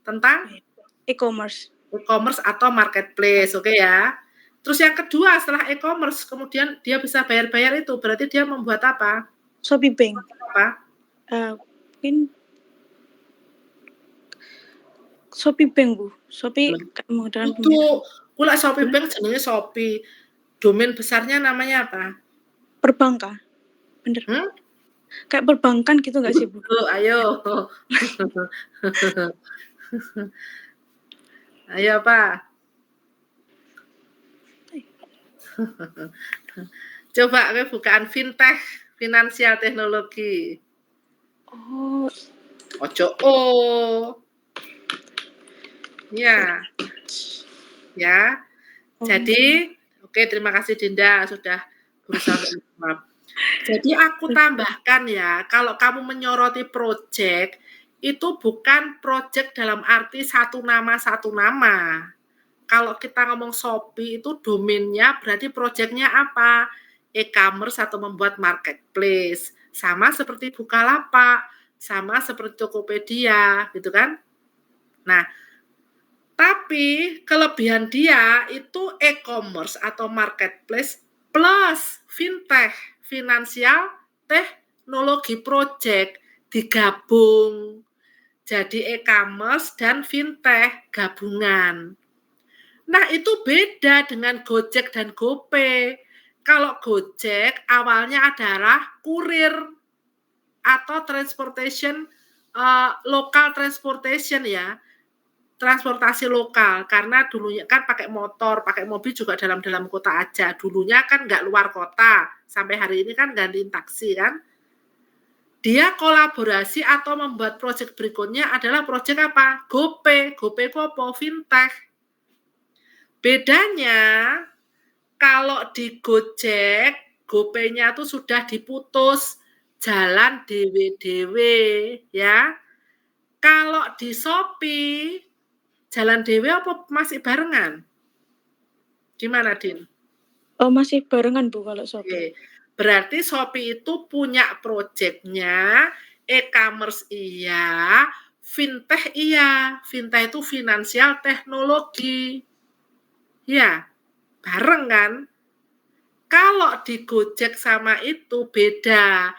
tentang e-commerce. E-commerce atau marketplace, oke ya. Terus yang kedua setelah e-commerce, kemudian dia bisa bayar-bayar itu, berarti dia membuat apa? Shopee Bank. Apa? Mungkin Shopee Bank, Bu. Shopee kemudian itu pula Shopee Bank jenenge Shopee. Domain besarnya namanya apa? Perbankan. Bener. Kayak perbankan gitu nggak sih, Bu? Ayo. Ayo apa? Coba bukaan fintech, finansial teknologi. Ojo ya. Jadi, oke, terima kasih Dinda sudah berusaha menjawab. Jadi aku tambahkan ya, kalau kamu menyoroti project, itu bukan project dalam arti satu nama. Kalau kita ngomong Shopee itu domainnya berarti projectnya apa? E-commerce atau membuat marketplace. Sama seperti Bukalapak, sama seperti Tokopedia, gitu kan? Nah, tapi kelebihan dia itu e-commerce atau marketplace plus fintech, finansial teknologi project digabung. Jadi e-commerce dan fintech gabungan. Nah, itu beda dengan Gojek dan GoPay. Kalau Gojek awalnya adalah kurir atau transportation, local transportation ya, transportasi lokal, karena dulunya kan pakai motor, pakai mobil juga dalam kota aja. Dulunya kan nggak luar kota, sampai hari ini kan gantiin taksi kan. Dia kolaborasi atau membuat proyek berikutnya adalah proyek apa? GoPay. GoPay itu apa? Fintech. Bedanya kalau di Gojek, GoPay-nya itu sudah diputus jalan dewe-dewe ya. Kalau di Shopee jalan dewe apa masih barengan? Gimana, Din? Oh, masih barengan Bu kalau Shopee. Oke. Berarti Shopee itu punya proyeknya, e-commerce iya, fintech iya. Fintech itu finansial teknologi. Ya, bareng kan? Kalau di Gojek sama itu beda.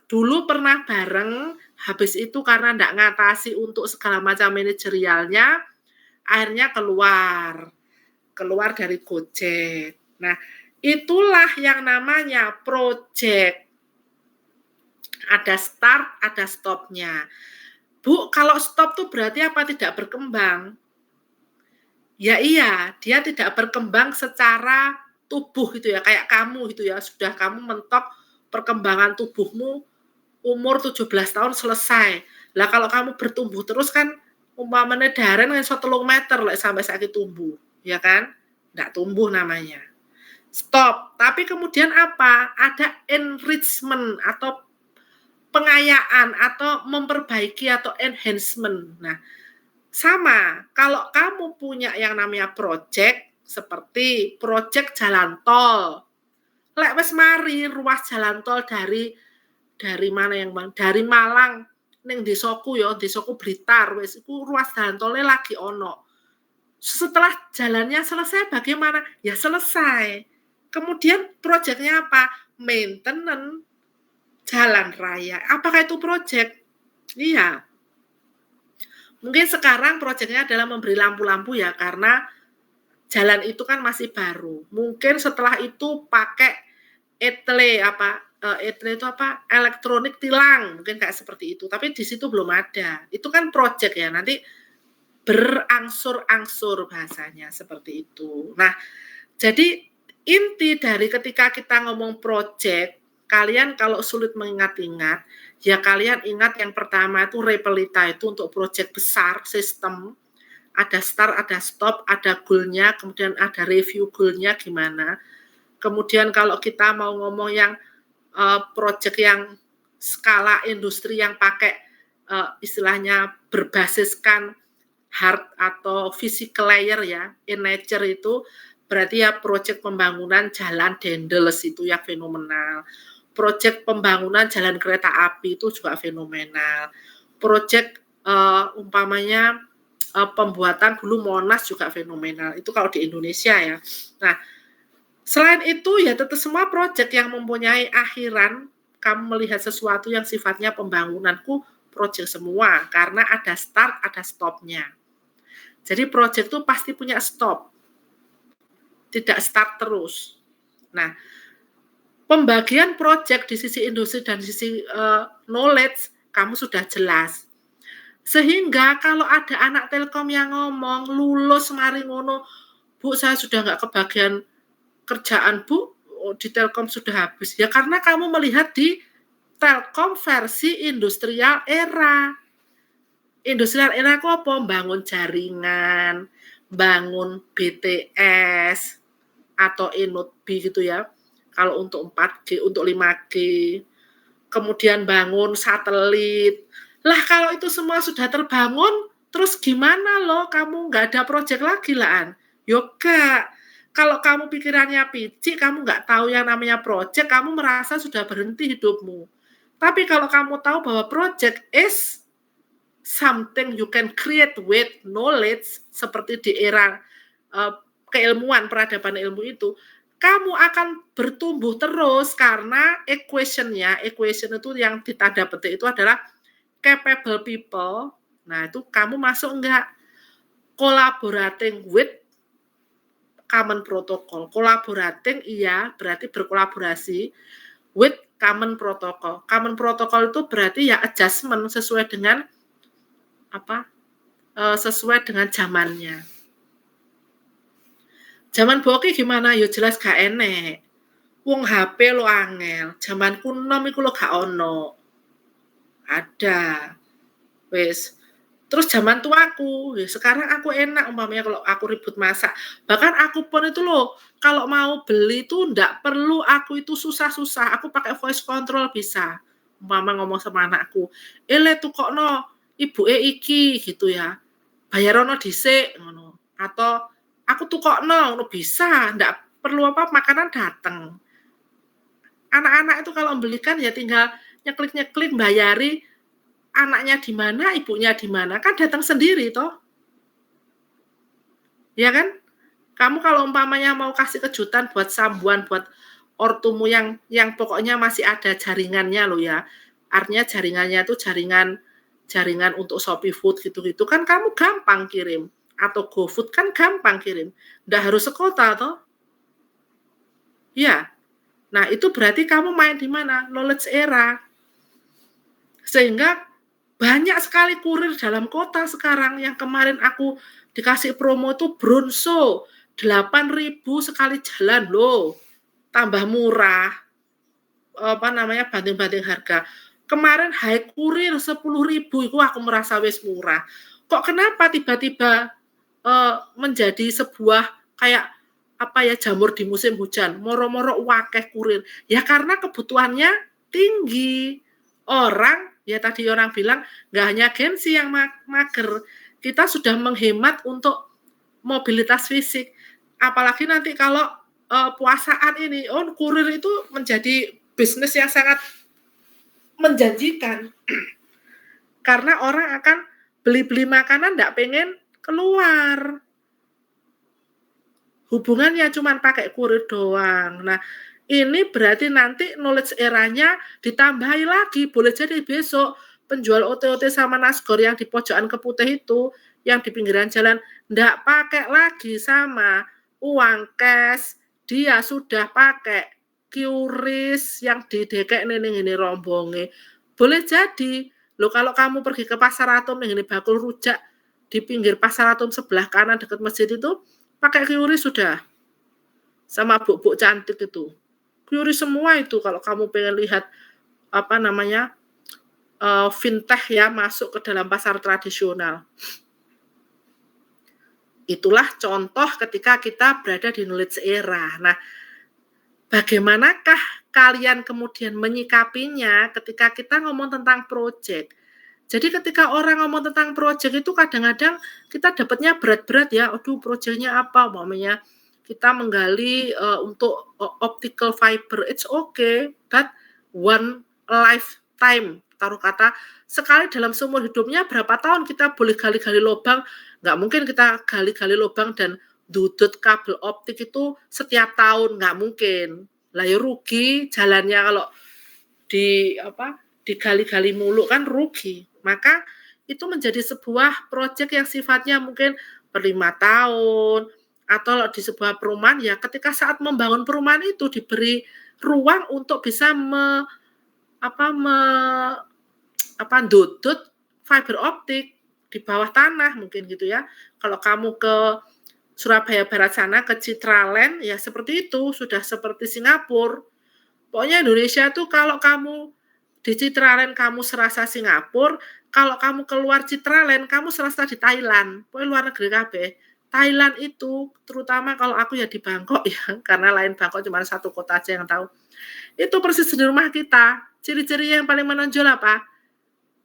Dulu pernah bareng, habis itu karena nggak ngatasi untuk segala macam manajerialnya, akhirnya keluar dari Gojek. Nah, itulah yang namanya project. Ada start, ada stopnya. Bu, kalau stop tuh berarti apa? Tidak berkembang. Ya iya, dia tidak berkembang secara tubuh gitu ya, kayak kamu gitu ya, sudah kamu mentok perkembangan tubuhmu umur 17 tahun selesai. Lah kalau kamu bertumbuh terus kan umpamanya Daren kan 1 meter lah sampai sakit tumbuh, ya kan? Nggak tumbuh namanya. Stop. Tapi kemudian apa? Ada enrichment atau pengayaan atau memperbaiki atau enhancement. Nah, sama, kalau kamu punya yang namanya project, seperti project jalan tol. Lek wis mari ruas jalan tol dari mana yang Bang? Dari Malang ning desaku ya, desaku Blitar wis iku ruas jalan tolnya lagi ono. Setelah jalannya selesai bagaimana? Ya selesai. Kemudian proyeknya apa? Maintenance jalan raya. Apakah itu proyek? Iya. Mungkin sekarang proyeknya adalah memberi lampu-lampu ya, karena jalan itu kan masih baru. Mungkin setelah itu pakai etle itu apa? Elektronik tilang, mungkin kayak seperti itu. Tapi di situ belum ada. Itu kan proyek ya, nanti berangsur-angsur bahasanya seperti itu. Nah, jadi inti dari ketika kita ngomong proyek, kalian kalau sulit mengingat-ingat, ya kalian ingat yang pertama itu Repelita itu untuk proyek besar sistem, ada start, ada stop, ada goal-nya, kemudian ada review goal-nya gimana. Kemudian kalau kita mau ngomong yang proyek yang skala industri yang pakai istilahnya berbasiskan hard atau physical layer ya, in nature itu berarti ya proyek pembangunan jalan Dendels itu yang fenomenal. Proyek pembangunan jalan kereta api itu juga fenomenal. Proyek umpamanya pembuatan dulu Monas juga fenomenal. Itu kalau di Indonesia ya. Nah, selain itu ya tetap semua proyek yang mempunyai akhiran, kamu melihat sesuatu yang sifatnya pembangunanku proyek semua karena ada start, ada stopnya. Jadi proyek itu pasti punya stop, tidak start terus. Nah, pembagian proyek di sisi industri dan di sisi knowledge kamu sudah jelas. Sehingga kalau ada anak Telkom yang ngomong lulus mari ngono, Bu saya sudah nggak kebagian kerjaan Bu, di Telkom sudah habis. Ya karena kamu melihat di Telkom versi industrial era. Industrial era kok apa? Bangun jaringan, bangun BTS atau Inut B gitu ya. Kalau untuk 4G, untuk 5G. Kemudian bangun satelit. Lah kalau itu semua sudah terbangun, terus gimana loh kamu nggak ada proyek lagi lah An? Yoga. Kalau kamu pikirannya picik, kamu nggak tahu yang namanya proyek, kamu merasa sudah berhenti hidupmu. Tapi kalau kamu tahu bahwa proyek is something you can create with knowledge, seperti di era keilmuan, peradaban ilmu itu, kamu akan bertumbuh terus karena equation itu yang ditanda petik itu adalah capable people. Nah, itu kamu masuk enggak? Collaborating with common protocol. Collaborating iya, berarti berkolaborasi with common protocol. Common protocol itu berarti ya adjustment sesuai dengan sesuai dengan zamannya. Zaman boki gimana? Ya jelas gak enek. Wong HP lo angel. Zaman kuno iku lo gak ono. Ada. Wes. Terus zaman tuaku, ya sekarang aku enak umpamanya kalau aku ribut masak. Bahkan aku pun itu loh, kalau mau beli itu ndak perlu aku itu susah-susah. Aku pakai voice control bisa. Mama ngomong sama anakku, "Ele tukokno ibuke iki," gitu ya. "Bayarono dhisik," ngono. Atau aku tukokno ngono bisa, ndak perlu makanan datang. Anak-anak itu kalau membelikan ya tinggal nyeklik-nyeklik bayari, anaknya di mana, ibunya di mana, kan datang sendiri toh. Ya kan? Kamu kalau umpamanya mau kasih kejutan buat sambuan, buat ortumu yang pokoknya masih ada jaringannya loh ya. Artinya jaringannya itu jaringan untuk Shopee Food gitu-gitu kan kamu gampang kirim. Atau GoFood kan gampang kirim. Nggak harus sekota toh. Ya. Nah, itu berarti kamu main di mana? Knowledge era. Sehingga banyak sekali kurir dalam kota sekarang. Yang kemarin aku dikasih promo itu Bronso 8.000 sekali jalan loh, tambah murah, banding-banding harga. Kemarin High Kurir 10.000 itu aku merasa wis murah. Kok kenapa tiba-tiba menjadi sebuah kayak jamur di musim hujan, moro-moro wakeh kurir? Ya karena kebutuhannya tinggi. Orang, ya tadi orang bilang, nggak hanya agensi yang mager, kita sudah menghemat untuk mobilitas fisik. Apalagi nanti kalau puasaan ini, kurir itu menjadi bisnis yang sangat menjanjikan. Karena orang akan beli-beli makanan nggak pengen keluar. Hubungannya cuma pakai kurir doang. Nah, ini berarti nanti knowledge eranya ditambahi lagi. Boleh jadi besok penjual OT-OT sama nasgor yang di pojokan Keputih itu, yang di pinggiran jalan, ndak pakai lagi sama uang cash. Dia sudah pakai QRIS yang didekek ini rombonge. Boleh jadi, loh kalau kamu pergi ke Pasar Atom, ini bakul rujak di pinggir Pasar Atom sebelah kanan dekat masjid itu, pakai QRIS sudah. Sama buk-buk cantik itu. QRIS semua itu kalau kamu pengen lihat fintech ya masuk ke dalam pasar tradisional. Itulah contoh ketika kita berada di knowledge era. Nah, bagaimanakah kalian kemudian menyikapinya ketika kita ngomong tentang project? Jadi ketika orang ngomong tentang project itu kadang-kadang kita dapatnya berat-berat ya. Aduh, projectnya apa? Umpamanya kita menggali untuk optical fiber, it's okay, but one lifetime, taruh kata, sekali dalam seumur hidupnya berapa tahun kita boleh gali-gali lubang, nggak mungkin kita gali-gali lubang dan dudut kabel optik itu setiap tahun, nggak mungkin. Lah ya rugi jalannya kalau digali-gali mulu kan rugi. Maka itu menjadi sebuah proyek yang sifatnya mungkin per 5 tahun, atau di sebuah perumahan ya ketika saat membangun perumahan itu diberi ruang untuk bisa dudut fiber optik di bawah tanah mungkin gitu ya. Kalau kamu ke Surabaya Barat sana ke Citraland ya seperti itu, sudah seperti Singapura. Pokoknya Indonesia tuh kalau kamu di Citraland kamu serasa Singapura, kalau kamu keluar Citraland kamu serasa di Thailand. Pokoknya luar negeri kabeh. Thailand itu, terutama kalau aku ya di Bangkok ya, karena lain Bangkok cuma satu kota aja yang tahu. Itu persis di rumah kita. Ciri-ciri yang paling menonjol apa?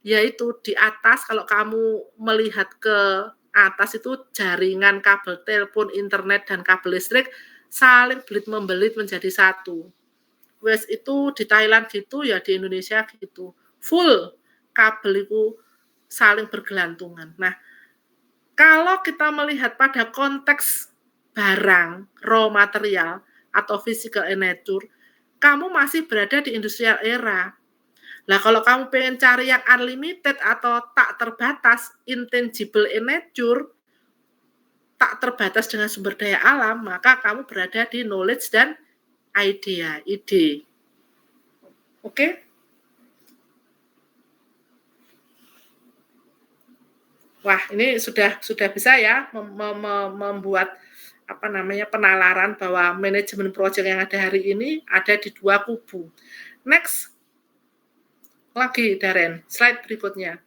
Yaitu di atas, kalau kamu melihat ke atas itu jaringan kabel telepon, internet, dan kabel listrik saling belit-membelit menjadi satu. Wes itu di Thailand gitu, ya di Indonesia gitu. Full kabel itu saling bergelantungan. Nah, kalau kita melihat pada konteks barang, raw material, atau physical in nature, kamu masih berada di industrial era. Nah, kalau kamu pengen cari yang unlimited atau tak terbatas, intangible in nature, tak terbatas dengan sumber daya alam, maka kamu berada di knowledge dan idea, ide. Oke? Wah, ini sudah bisa ya membuat penalaran bahwa manajemen project yang ada hari ini ada di dua kubu. Next. Lagi, Darren, slide berikutnya.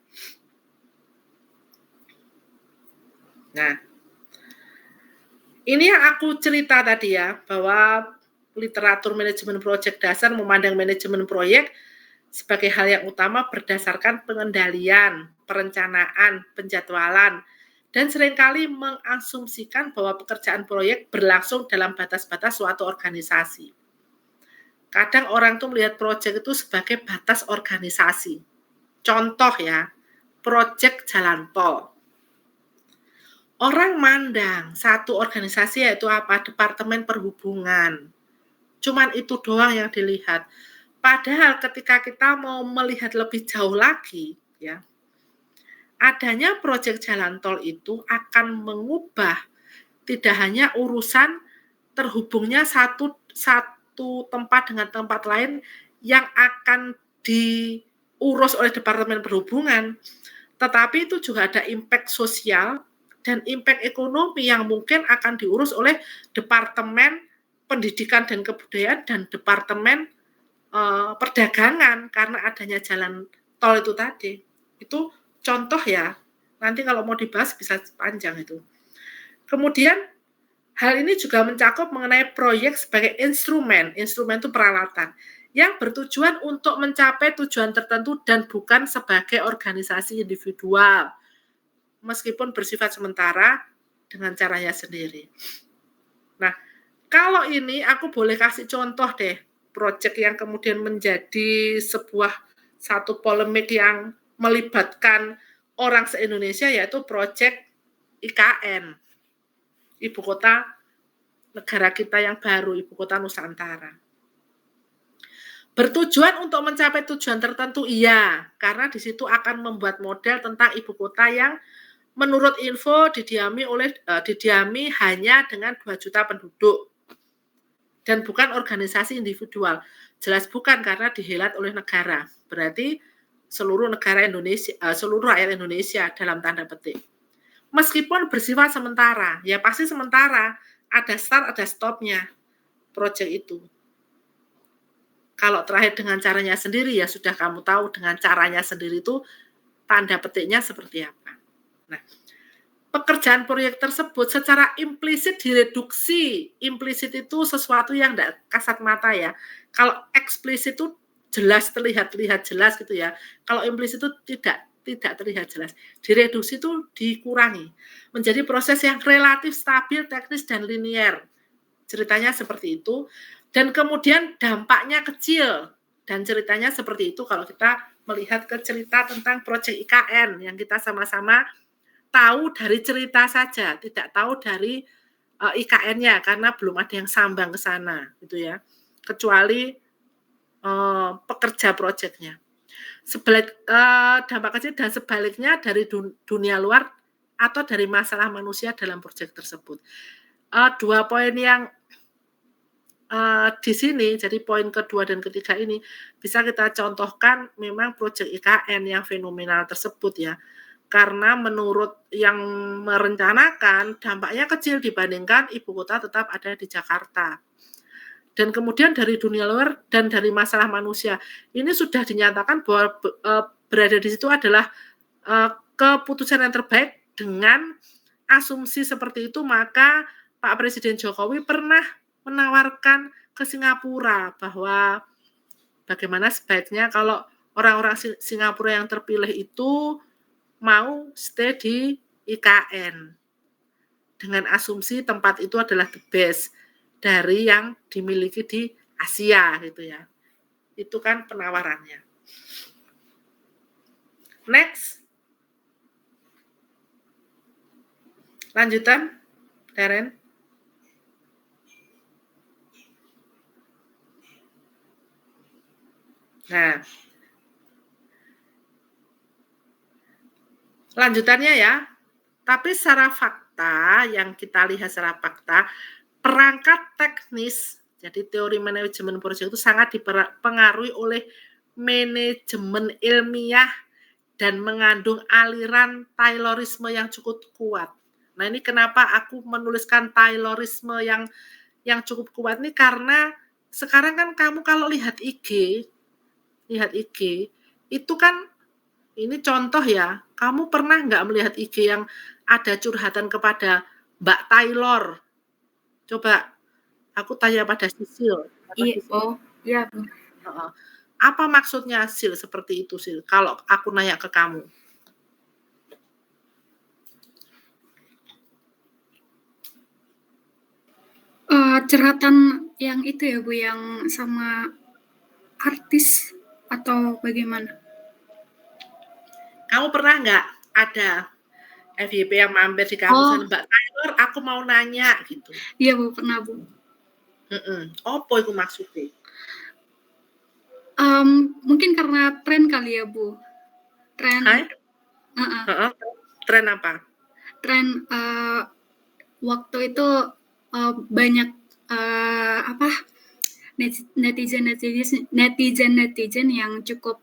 Nah, ini yang aku cerita tadi ya, bahwa literatur manajemen proyek dasar memandang manajemen proyek sebagai hal yang utama berdasarkan pengendalian, perencanaan, penjadwalan, dan seringkali mengasumsikan bahwa pekerjaan proyek berlangsung dalam batas-batas suatu organisasi. Kadang orang tuh melihat proyek itu sebagai batas organisasi. Contoh ya, proyek jalan tol. Orang mandang satu organisasi yaitu apa? Departemen Perhubungan. Cuman itu doang yang dilihat. Padahal ketika kita mau melihat lebih jauh lagi, ya, adanya proyek jalan tol itu akan mengubah tidak hanya urusan terhubungnya satu tempat dengan tempat lain yang akan diurus oleh Departemen Perhubungan, tetapi itu juga ada impact sosial dan impact ekonomi yang mungkin akan diurus oleh Departemen Pendidikan dan Kebudayaan dan Departemen Perdagangan karena adanya jalan tol itu tadi. Itu contoh ya. Nanti kalau mau dibahas bisa panjang itu. Kemudian hal ini juga mencakup mengenai proyek sebagai instrumen itu peralatan, yang bertujuan untuk mencapai tujuan tertentu dan bukan sebagai organisasi individual, meskipun bersifat sementara dengan caranya sendiri. Nah, kalau ini aku boleh kasih contoh deh, proyek yang kemudian menjadi satu polemik yang melibatkan orang se-Indonesia, yaitu proyek IKN. Ibu kota negara kita yang baru, ibu kota Nusantara. Bertujuan untuk mencapai tujuan tertentu, iya, karena di situ akan membuat model tentang ibu kota yang menurut info didiami hanya dengan 2 juta penduduk dan bukan organisasi individual. Jelas bukan, karena dihelat oleh negara. Berarti seluruh negara Indonesia, seluruh rakyat Indonesia dalam tanda petik. Meskipun bersifat sementara, ya pasti sementara, ada start, ada stopnya proyek itu. Kalau terakhir dengan caranya sendiri, ya sudah kamu tahu dengan caranya sendiri itu tanda petiknya seperti apa. Nah, pekerjaan proyek tersebut secara implisit direduksi. Implisit itu sesuatu yang tidak kasat mata ya. Kalau eksplisit itu jelas, terlihat jelas gitu ya. Kalau implisit itu tidak terlihat jelas. Direduksi itu dikurangi. Menjadi proses yang relatif stabil, teknis, dan linier. Ceritanya seperti itu. Dan kemudian dampaknya kecil. Dan ceritanya seperti itu kalau kita melihat ke cerita tentang proyek IKN yang kita sama-sama tahu dari cerita saja, tidak tahu dari IKN-nya karena belum ada yang sambang ke sana gitu ya. Kecuali pekerja proyeknya. Dampak kecil dan sebaliknya dari dunia luar atau dari masalah manusia dalam proyek tersebut. 2 poin yang di sini, jadi poin kedua dan ketiga ini bisa kita contohkan memang proyek IKN yang fenomenal tersebut ya. Karena menurut yang merencanakan dampaknya kecil dibandingkan ibu kota tetap ada di Jakarta. Dan kemudian dari dunia luar dan dari masalah manusia, ini sudah dinyatakan bahwa berada di situ adalah keputusan yang terbaik. Dengan asumsi seperti itu, maka Pak Presiden Jokowi pernah menawarkan ke Singapura bahwa bagaimana sebaiknya kalau orang-orang Singapura yang terpilih itu mau stay di IKN dengan asumsi tempat itu adalah the best dari yang dimiliki di Asia gitu ya. Itu kan penawarannya. Next. Lanjutan, Darren. Nah, lanjutannya ya. Tapi secara fakta, yang kita lihat secara fakta, perangkat teknis, jadi teori manajemen proyek itu sangat dipengaruhi oleh manajemen ilmiah dan mengandung aliran Taylorisme yang cukup kuat. Nah, ini kenapa aku menuliskan Taylorisme yang cukup kuat ini, karena sekarang kan kamu kalau lihat IG itu kan, ini contoh ya, kamu pernah nggak melihat IG yang ada curhatan kepada Mbak Taylor? Coba aku tanya pada Sisil. Iya. Apa maksudnya, Sil, seperti itu, Sil? Kalau aku nanya ke kamu. Curhatan yang itu ya Bu, yang sama artis atau bagaimana? Kamu pernah nggak ada FYP yang mampir di kampus, Mbak Taylor, aku mau nanya gitu? Iya Bu, pernah Bu. Apa itu maksudnya? Mungkin karena tren kali ya Bu. Tren. Tren apa? Tren waktu itu banyak netizen yang cukup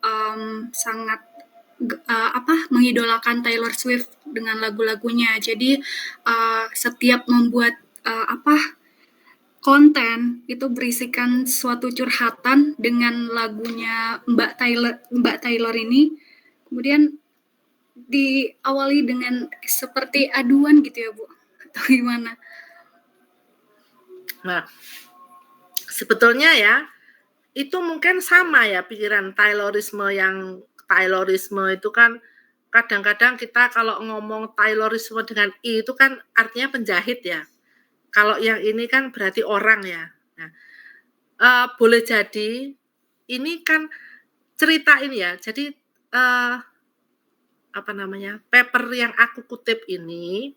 sangat mengidolakan Taylor Swift dengan lagu-lagunya. Jadi setiap membuat konten itu berisikan suatu curhatan dengan lagunya Mbak Taylor ini. Kemudian diawali dengan seperti aduan gitu ya Bu, atau gimana? Nah, sebetulnya ya, itu mungkin sama ya pikiran Taylorisme itu kan kadang-kadang kita kalau ngomong Taylorisme dengan I itu kan artinya penjahit ya. Kalau yang ini kan berarti orang ya. Nah, boleh jadi ini kan cerita ini ya. Jadi paper yang aku kutip ini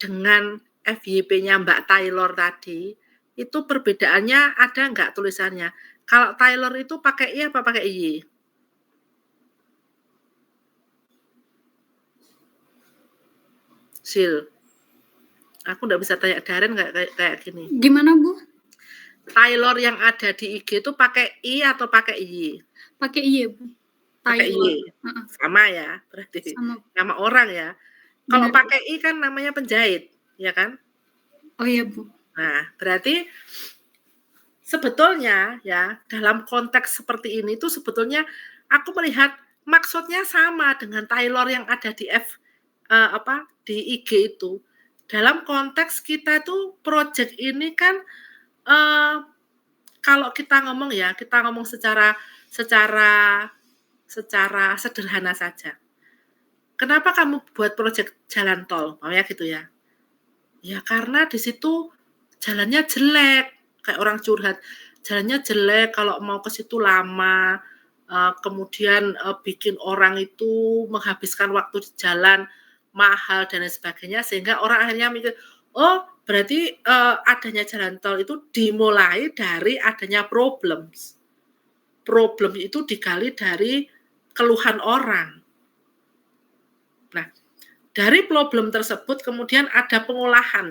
dengan FYP-nya Mbak Taylor tadi, itu perbedaannya ada nggak tulisannya? Kalau Taylor itu pakai I apa pakai Y? Sil, aku nggak bisa tanya Darren kayak gini. Gimana Bu? Taylor yang ada di IG itu pakai I atau pakai Y? Pakai Y Bu. Pakai Y. Sama ya, berarti nama orang ya. Kalau pakai I kan namanya penjahit, ya kan? Oh iya Bu. Nah, berarti sebetulnya ya dalam konteks seperti ini tuh sebetulnya aku melihat maksudnya sama dengan Taylor yang ada di di IG itu. Dalam konteks kita tuh project ini kan kalau kita ngomong ya, kita ngomong secara sederhana saja. Kenapa kamu buat project jalan tol? Maunya gitu ya. Ya karena di situ jalannya jelek, kayak orang curhat. Jalannya jelek, kalau mau ke situ lama, kemudian bikin orang itu menghabiskan waktu di jalan, mahal dan lain sebagainya, sehingga orang akhirnya mikir, oh berarti adanya jalan tol itu dimulai dari adanya problem itu digali dari keluhan orang. Nah, dari problem tersebut kemudian ada pengolahan.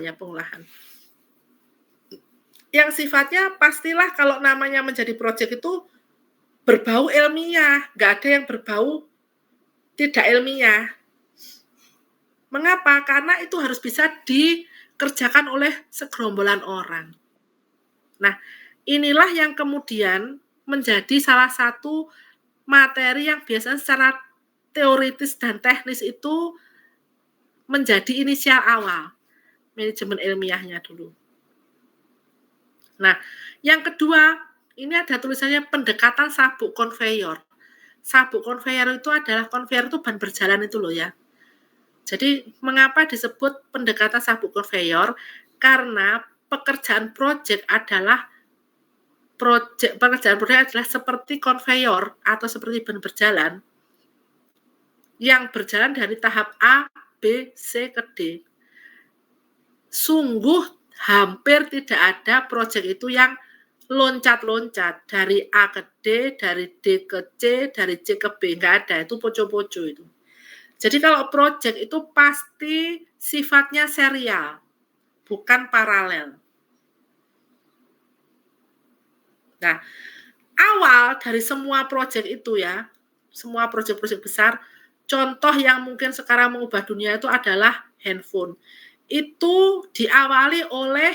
Yang sifatnya pastilah kalau namanya menjadi proyek itu berbau ilmiah, nggak ada yang berbau tidak ilmiah. Mengapa? Karena itu harus bisa dikerjakan oleh segerombolan orang. Nah, inilah yang kemudian menjadi salah satu materi yang biasanya secara teoritis dan teknis itu menjadi inisial awal manajemen ilmiahnya dulu. Nah, yang kedua, ini ada tulisannya pendekatan sabuk konveyor. Sabuk konveyor itu adalah konveyor itu ban berjalan itu loh ya. Jadi, mengapa disebut pendekatan sabuk konveyor? Karena pekerjaan proyek adalah seperti konveyor atau seperti ban berjalan yang berjalan dari tahap A, B, C ke D. sungguh hampir tidak ada proyek itu yang loncat-loncat dari A ke D, dari D ke C, dari C ke B, nggak ada, itu poco-poco itu. Jadi kalau proyek itu pasti sifatnya serial, bukan paralel. Nah, awal dari semua proyek itu ya, semua proyek-proyek besar, contoh yang mungkin sekarang mengubah dunia itu adalah handphone. Itu diawali oleh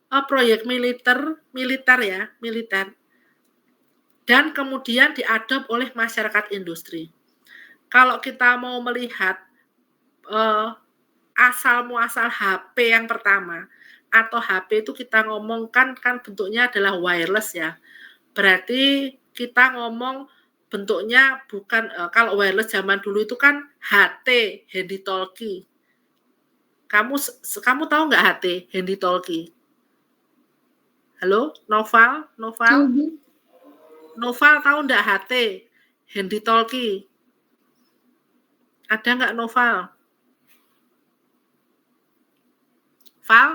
proyek militer ya, militer. Dan kemudian diadop oleh masyarakat industri. Kalau kita mau melihat asal muasal HP yang pertama, atau HP itu kita ngomongkan kan bentuknya adalah wireless ya. Berarti kita ngomong bentuknya bukan, kalau wireless zaman dulu itu kan HT, handy talkie. Kamu tahu nggak HT, handy talkie? Halo, Noval? Noval tahu nggak HT, handy talkie? Ada nggak Noval?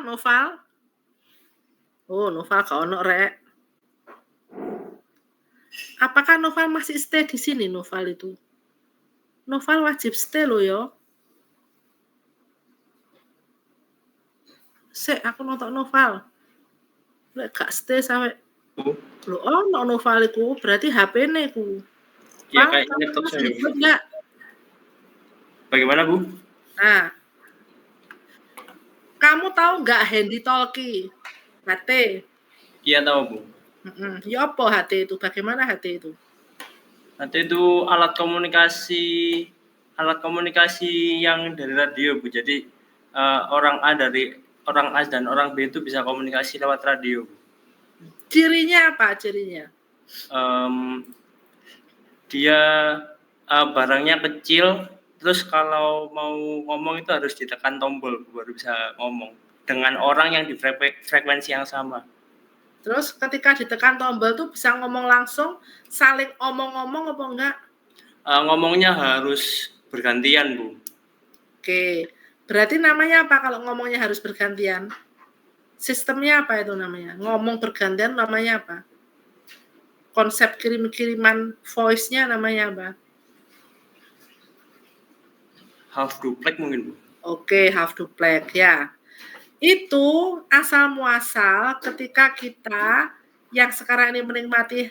Noval? Oh, Noval gak ono rek. Apakah Noval masih stay di sini Noval itu? Noval wajib stay loh yo. Aku nonton Noval. Lek gak stay sampai lo Noval iku berarti HP-ne ku. Ya kayak laptop saya. Enggak. Bagaimana, Bu? Nah, kamu tahu nggak handy talkie? HT? Iya tahu, Bu. Ya apa HT itu? Bagaimana HT itu? HT itu alat komunikasi yang dari radio, Bu. Jadi orang A dan orang B itu bisa komunikasi lewat radio, Bu. Cirinya apa cirinya? Dia barangnya kecil, terus kalau mau ngomong itu harus ditekan tombol baru bisa ngomong dengan orang yang di frekuensi yang sama. Terus ketika ditekan tombol tuh bisa ngomong langsung, saling omong-omong apa enggak? Ngomongnya harus bergantian, Bu. Oke, berarti namanya apa kalau ngomongnya harus bergantian? Sistemnya apa itu namanya? Ngomong bergantian namanya apa? Konsep kirim-kiriman voice-nya namanya apa? Half duplex mungkin, Bu. Oke, half duplex ya. Itu asal muasal ketika kita yang sekarang ini menikmati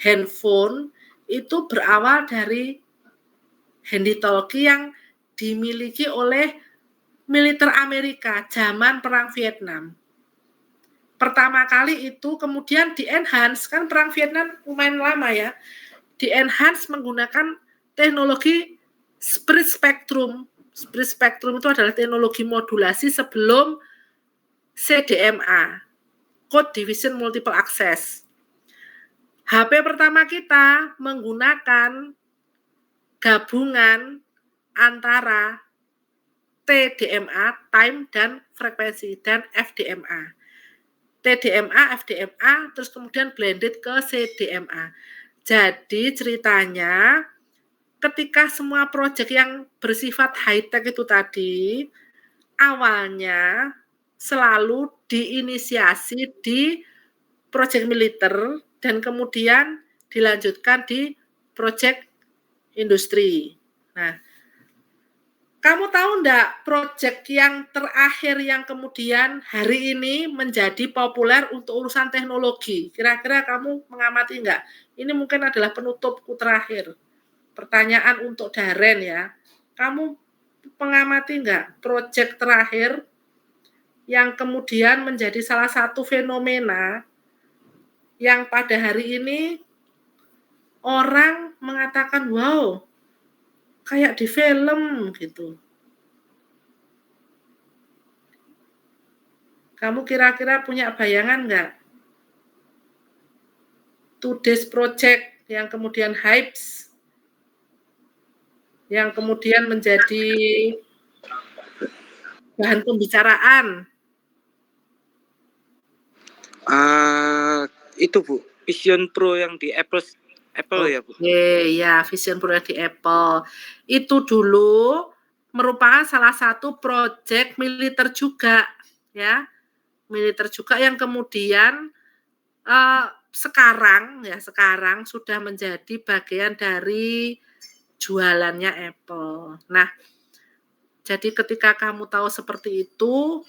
handphone itu berawal dari handy talkie yang dimiliki oleh militer Amerika zaman Perang Vietnam. Pertama kali itu kemudian di-enhance, kan Perang Vietnam lumayan lama ya, di-enhance menggunakan teknologi split spectrum. Split spectrum itu adalah teknologi modulasi sebelum CDMA, Code Division Multiple Access. HP pertama kita menggunakan gabungan antara TDMA, time dan frekuensi, dan FDMA. TDMA, FDMA, terus kemudian blended ke CDMA. Jadi ceritanya ketika semua proyek yang bersifat high-tech itu tadi, awalnya selalu diinisiasi di proyek militer dan kemudian dilanjutkan di proyek industri. Nah, kamu tahu enggak proyek yang terakhir yang kemudian hari ini menjadi populer untuk urusan teknologi? Kira-kira kamu mengamati enggak? Ini mungkin adalah penutupku terakhir. Pertanyaan untuk Daren ya. Kamu mengamati enggak proyek terakhir yang kemudian menjadi salah satu fenomena yang pada hari ini orang mengatakan, wow, kayak di film gitu. Kamu kira-kira punya bayangan nggak? Today's Project yang kemudian hypes, yang kemudian menjadi bahan pembicaraan. Itu Bu, Vision Pro yang di Apple ya Bu. Ya, Vision Pro di Apple. Itu dulu merupakan salah satu proyek militer juga, ya. Militer juga yang kemudian sekarang sudah menjadi bagian dari jualannya Apple. Nah, jadi ketika kamu tahu seperti itu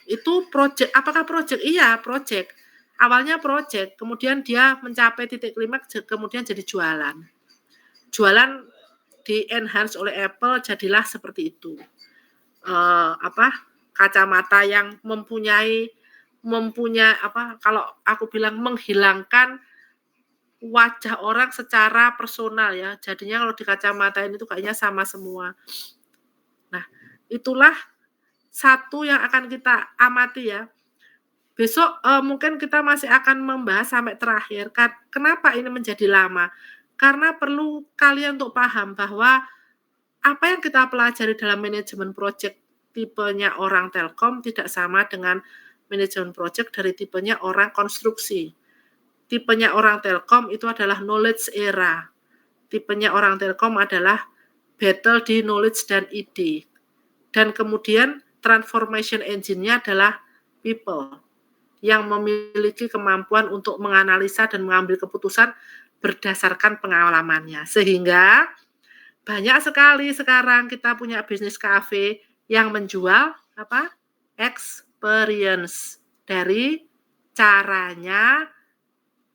proyek, apakah proyek? Iya, proyek. Awalnya proyek, kemudian dia mencapai titik klimaks, kemudian jadi jualan. Jualan di-enhance oleh Apple, jadilah seperti itu. Kacamata yang mempunyai kalau aku bilang menghilangkan wajah orang secara personal ya. Jadinya kalau di kacamata ini tuh kayaknya sama semua. Nah, itulah satu yang akan kita amati ya. Besok mungkin kita masih akan membahas sampai terakhir. Kenapa ini menjadi lama? Karena perlu kalian untuk paham bahwa apa yang kita pelajari dalam manajemen project tipenya orang Telkom tidak sama dengan manajemen project dari tipenya orang konstruksi. Tipenya orang Telkom itu adalah knowledge era. Tipenya orang Telkom adalah battle di knowledge dan ide. Dan kemudian transformation engine-nya adalah people yang memiliki kemampuan untuk menganalisa dan mengambil keputusan berdasarkan pengalamannya. Sehingga banyak sekali sekarang kita punya bisnis cafe yang menjual experience dari caranya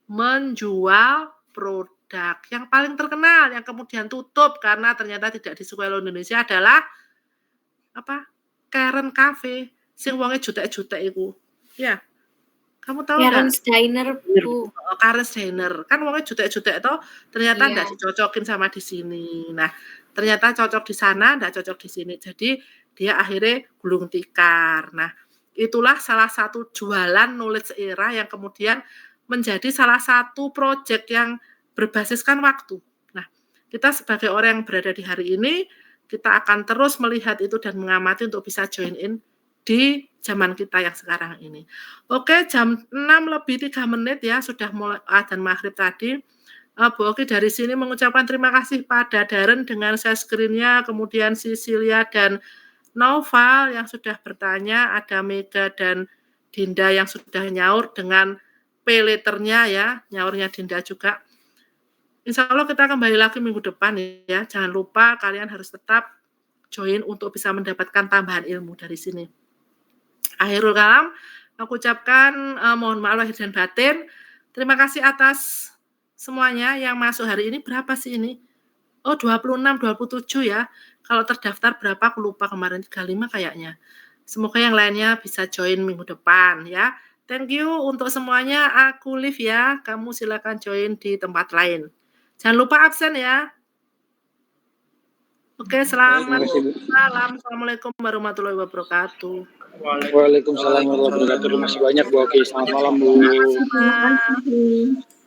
menjual produk. Yang paling terkenal yang kemudian tutup karena ternyata tidak disukai oleh Indonesia adalah Karen Cafe sing wonge jutek-jutek iku. Ya. Kamu tahu enggak? Karen's Diner, Bu. Karen's Diner. Kan wonge jutek-jutek toh, ternyata enggak dicocokin sama di sini. Nah, ternyata cocok di sana, enggak cocok di sini. Jadi dia akhirnya gulung tikar. Nah, itulah salah satu jualan knowledge era yang kemudian menjadi salah satu proyek yang berbasiskan waktu. Nah, kita sebagai orang yang berada di hari ini, kita akan terus melihat itu dan mengamati untuk bisa join in di zaman kita yang sekarang ini. Oke, jam 6:03 ya, sudah mulai adzan maghrib tadi. Bu Oki dari sini mengucapkan terima kasih pada Darren dengan share screen-nya, kemudian Cecilia dan Noval yang sudah bertanya, ada Mega dan Dinda yang sudah nyaur dengan pay-later-nya ya, nyaurnya Dinda juga. Insya Allah kita kembali lagi minggu depan ya. Jangan lupa kalian harus tetap join untuk bisa mendapatkan tambahan ilmu dari sini. Akhirul kalam, aku ucapkan mohon maaf lahir dan batin. Terima kasih atas semuanya yang masuk hari ini. Berapa sih ini? Oh, 26, 27 ya. Kalau terdaftar berapa aku lupa kemarin, 35 kayaknya. Semoga yang lainnya bisa join minggu depan ya. Thank you untuk semuanya. Aku live ya. Kamu silakan join di tempat lain. Jangan lupa absen ya. Oke, selamat malam. Assalamualaikum warahmatullahi wabarakatuh. Waalaikumsalam warahmatullahi wabarakatuh. Terima kasih banyak Bu Oki. Selamat malam Bu. Terima kasih.